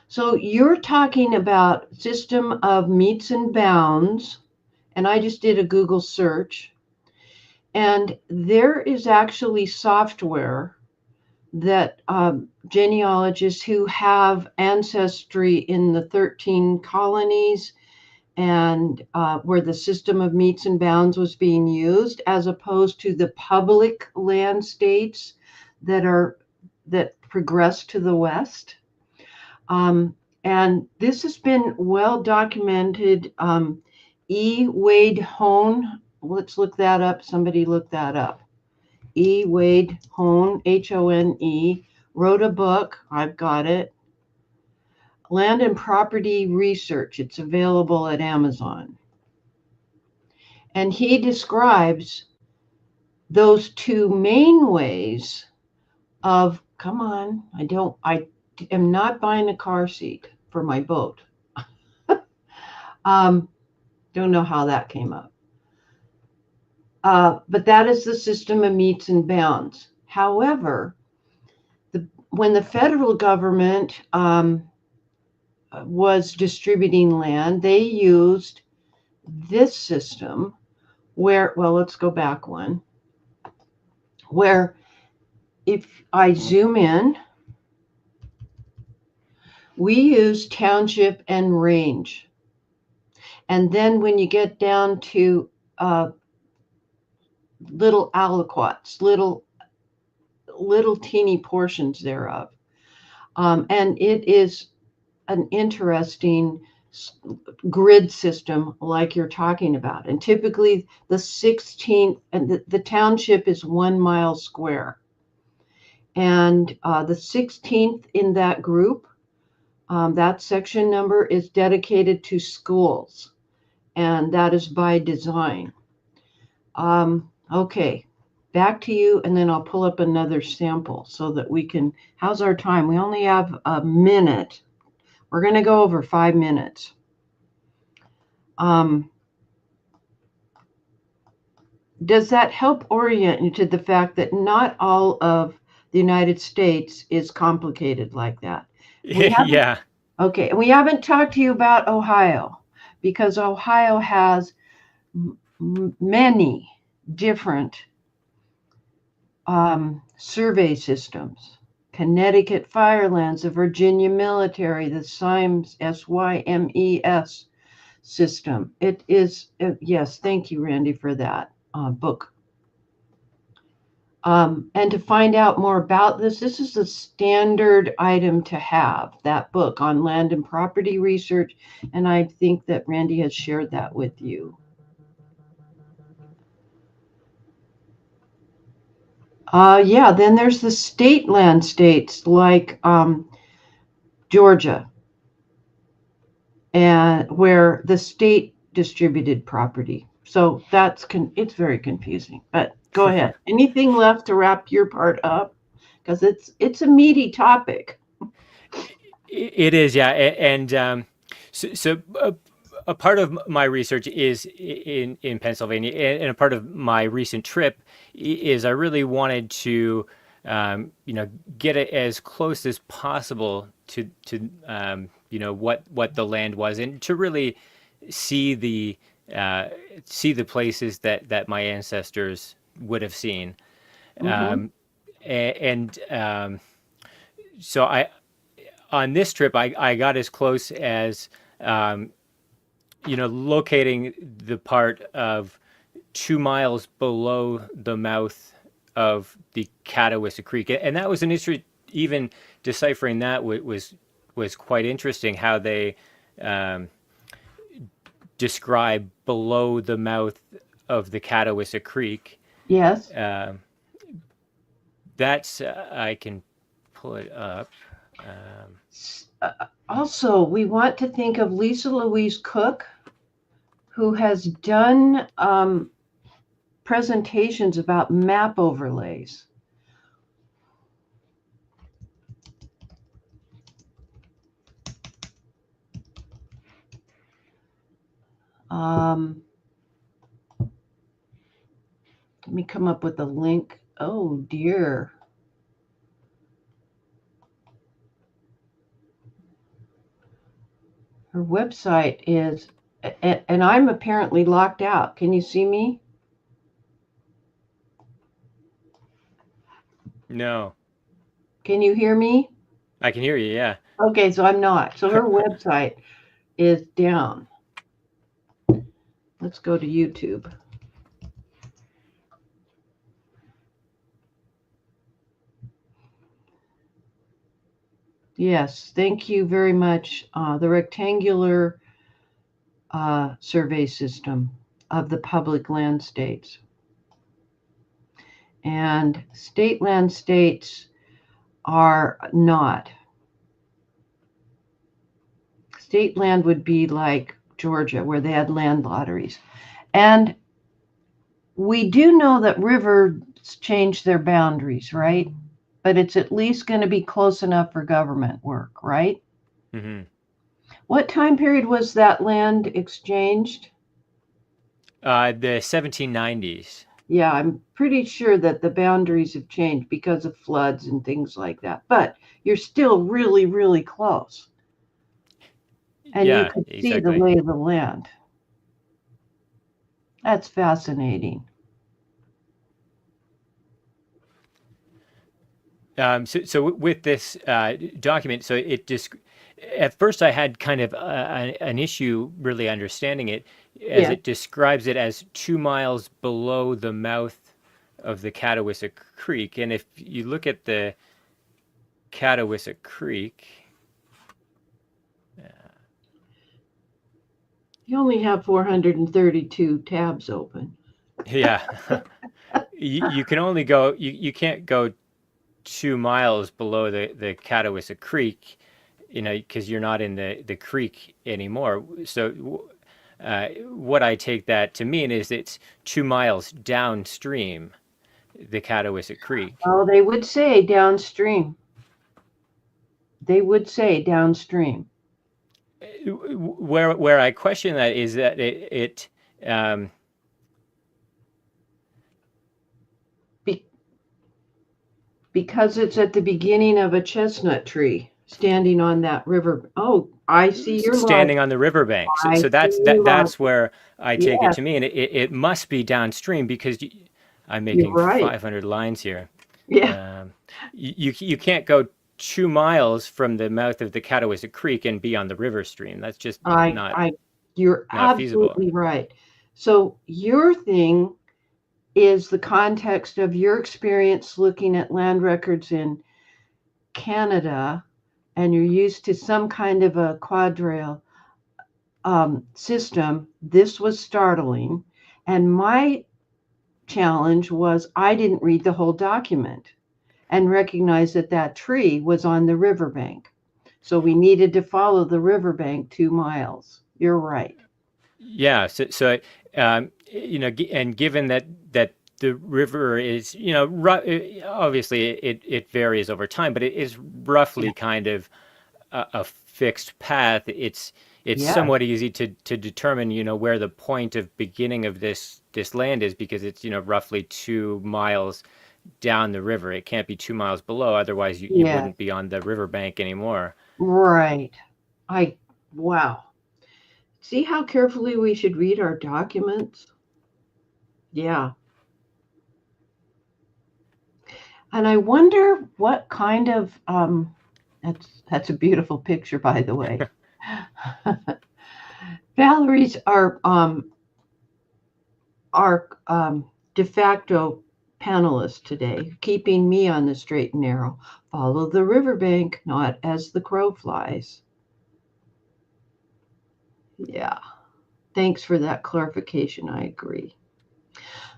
Speaker 1: So you're talking about system of metes and bounds, and I just did a Google search, and there is actually software that genealogists who have ancestry in the 13 colonies and where the system of metes and bounds was being used, as opposed to the public land states that progress to the west. And this has been well documented. E. Wade Hone, let's look that up. Somebody look that up. E. Wade Hone, Hone, wrote a book. I've got it. Land and Property Research. It's available at Amazon. And he describes those 2 main ways of, come on, I am not buying a car seat for my boat. Don't know how that came up. But that is the system of metes and bounds. However, when the federal government was distributing land, they used this system where, well, let's go back one, where if I zoom in, we use township and range. And then when you get down to little aliquots, little teeny portions thereof. And it is an interesting grid system like you're talking about. And typically the 16th, and the township is 1 mile square. And the 16th in that group, that section number is dedicated to schools. And that is by design. Okay, back to you, and then I'll pull up another sample so that we can, how's our time? We only have a minute. We're going to go over 5 minutes. Does that help orient you to the fact that not all of the United States is complicated like that?
Speaker 3: Yeah.
Speaker 1: Okay, and we haven't talked to you about Ohio, because Ohio has many different survey systems. Connecticut Firelands, the Virginia Military, the SYMES, SYMES system. It is, yes, thank you, Randy, for that book. And to find out more about this is a standard item to have, that book on land and property research. And I think that Randy has shared that with you. Yeah, then there's the state land states like Georgia, and where the state distributed property. So it's very confusing, but go ahead. Anything left to wrap your part up? Because it's a meaty topic.
Speaker 3: It is, yeah. And so a part of my research is in Pennsylvania, and a part of my recent trip is I really wanted to, get it as close as possible to what the land was, and to really see the places that my ancestors would have seen.
Speaker 1: Mm-hmm.
Speaker 3: So on this trip, I got as close as, locating the part of 2 miles below the mouth of the Catawissa Creek. And that was an issue, even deciphering that was quite interesting, how they describe below the mouth of the Catawissa Creek.
Speaker 1: Yes.
Speaker 3: That's, I can pull it up.
Speaker 1: Also, we want to think of Lisa Louise Cook, who has done presentations about map overlays. Let me come up with a link. Oh dear. Her website is, and I'm apparently locked out. Can you see me?
Speaker 3: No.
Speaker 1: Can you hear me?
Speaker 3: I can hear you, yeah.
Speaker 1: Okay, so I'm not. So her website is down. Let's go to YouTube. Yes, thank you very much. The rectangular survey system of the public land states. And state land states are not. State land would be like Georgia, where they had land lotteries. And we do know that rivers change their boundaries, right? But it's at least going to be close enough for government work, right?
Speaker 3: Mm-hmm.
Speaker 1: What time period was that land exchanged?
Speaker 3: The 1790s.
Speaker 1: Yeah, I'm pretty sure that the boundaries have changed because of floods and things like that. But you're still really, really close. And
Speaker 3: Yeah,
Speaker 1: you could see
Speaker 3: exactly.
Speaker 1: the lay of the land. That's fascinating.
Speaker 3: So with this document, so it just, at first I had kind of an issue really understanding it, as
Speaker 1: Yeah.
Speaker 3: it describes it as 2 miles below the mouth of the Catawissa Creek. And if you look at the Catawissa Creek,
Speaker 1: You only have 432 tabs open.
Speaker 3: yeah, you can only go, you can't go 2 miles below the Catawissa Creek, because you're not in the creek anymore. So what I take that to mean is it's 2 miles downstream the Catawissa Creek.
Speaker 1: Oh, they would say downstream. They would say downstream.
Speaker 3: Where I question that is that
Speaker 1: because it's at the beginning of a chestnut tree standing on that river. Oh, I see your
Speaker 3: standing
Speaker 1: logic.
Speaker 3: on the riverbank.
Speaker 1: I
Speaker 3: So that's
Speaker 1: see your
Speaker 3: that's
Speaker 1: logic.
Speaker 3: where I take
Speaker 1: Yes.
Speaker 3: it to mean. It must be downstream because I'm
Speaker 1: You're
Speaker 3: making
Speaker 1: right.
Speaker 3: 500 lines here.
Speaker 1: Yeah.
Speaker 3: You can't go 2 miles from the mouth of the Catawissa Creek and be on the river stream. That's just
Speaker 1: You're
Speaker 3: not feasible.
Speaker 1: absolutely right. So your thing is the context of your experience looking at land records in Canada, and you're used to some kind of a quadrail system. This was startling. And my challenge was I didn't read the whole document and recognize that that tree was on the riverbank. So we needed to follow the riverbank 2 miles. You're right.
Speaker 3: Yeah. So and given that the river is, obviously it varies over time, but it is roughly kind of a fixed path. It's somewhat easy to determine, where the point of beginning of this land is, because it's, roughly 2 miles down the river. It can't be 2 miles below, otherwise you wouldn't be on the riverbank anymore.
Speaker 1: Right. Wow. See how carefully we should read our documents? Yeah. And I wonder what kind of that's a beautiful picture, by the way. Valerie's our de facto panelist today, keeping me on the straight and narrow. Follow the riverbank, not as the crow flies. Yeah. Thanks for that clarification. I agree.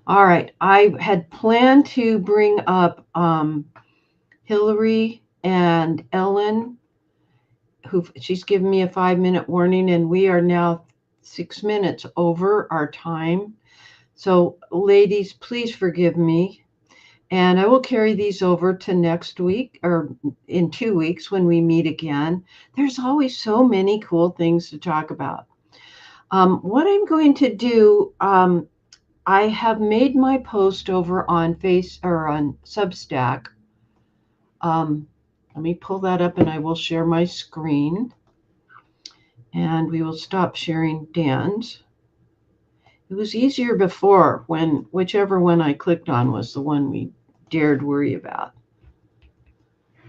Speaker 1: All right. I had planned to bring up Hillary and Ellen, who she's given me a 5-minute warning, and we are now 6 minutes over our time. So ladies, please forgive me. And I will carry these over to next week or in 2 weeks when we meet again. There's always so many cool things to talk about. What I'm going to do, I have made my post over on on Substack. Let me pull that up and I will share my screen. And we will stop sharing Dan's. It was easier before when whichever one I clicked on was the one we dared worry about.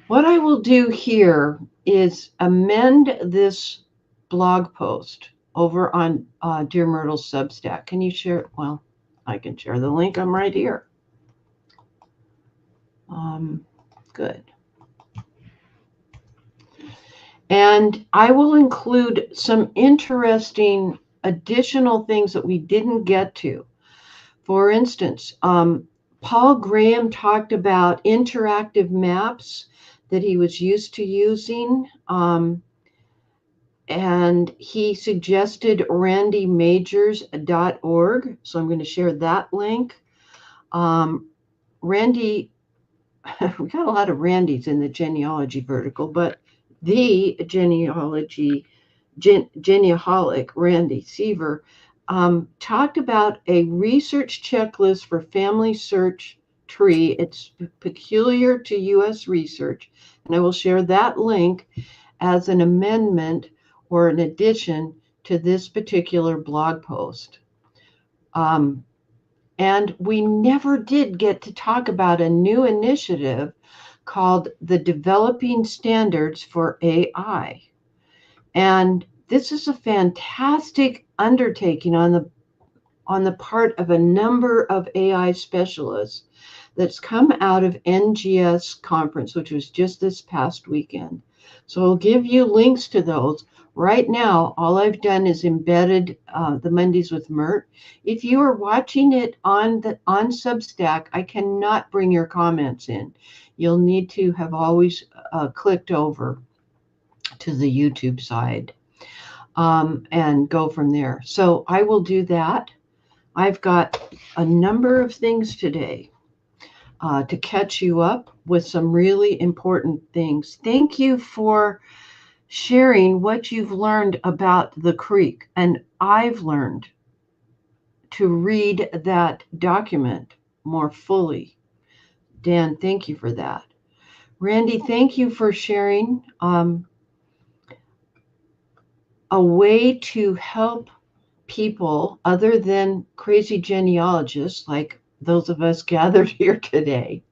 Speaker 1: What I will do here is amend this blog post over on Dear Myrtle's Substack. Can you share? Well, I can share the link. I'm right here. Good. And I will include some interesting additional things that we didn't get to. For instance, Paul Graham talked about interactive maps that he was used to using. And he suggested randymajors.org. So I'm going to share that link. Randy, we got a lot of Randys in the genealogy vertical, but the genealogy, geneaholic, Randy Seaver, talked about a research checklist for family search tree. It's peculiar to U.S. research. And I will share that link as an amendment or an addition to this particular blog post. And we never did get to talk about a new initiative called the Developing Standards for AI. And this is a fantastic undertaking on the part of a number of AI specialists that's come out of NGS conference, which was just this past weekend. So I'll give you links to those. Right now, all I've done is embedded the Mondays with Myrt. If you are watching it on Substack, I cannot bring your comments in. You'll need to have always clicked over to the YouTube side and go from there. So I will do that. I've got a number of things today to catch you up with some really important things. Thank you for sharing what you've learned about the creek. And I've learned to read that document more fully. Dan, thank you for that. Randy, thank you for sharing a way to help people other than crazy genealogists like those of us gathered here today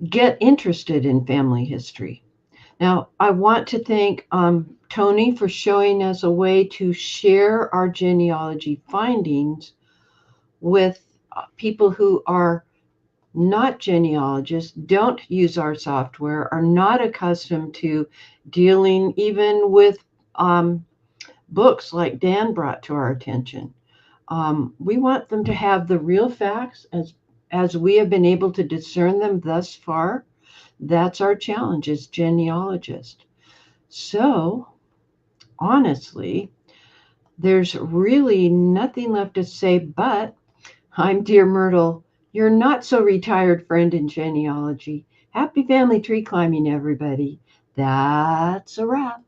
Speaker 1: get interested in family history. Now, I want to thank Tony for showing us a way to share our genealogy findings with people who are not genealogists, don't use our software, are not accustomed to dealing even with books like Dan brought to our attention. We want them to have the real facts as we have been able to discern them thus far. That's our challenge as genealogists. So, honestly, there's really nothing left to say but I'm Dear Myrtle, your not so retired friend in genealogy. Happy family tree climbing, everybody. That's a wrap.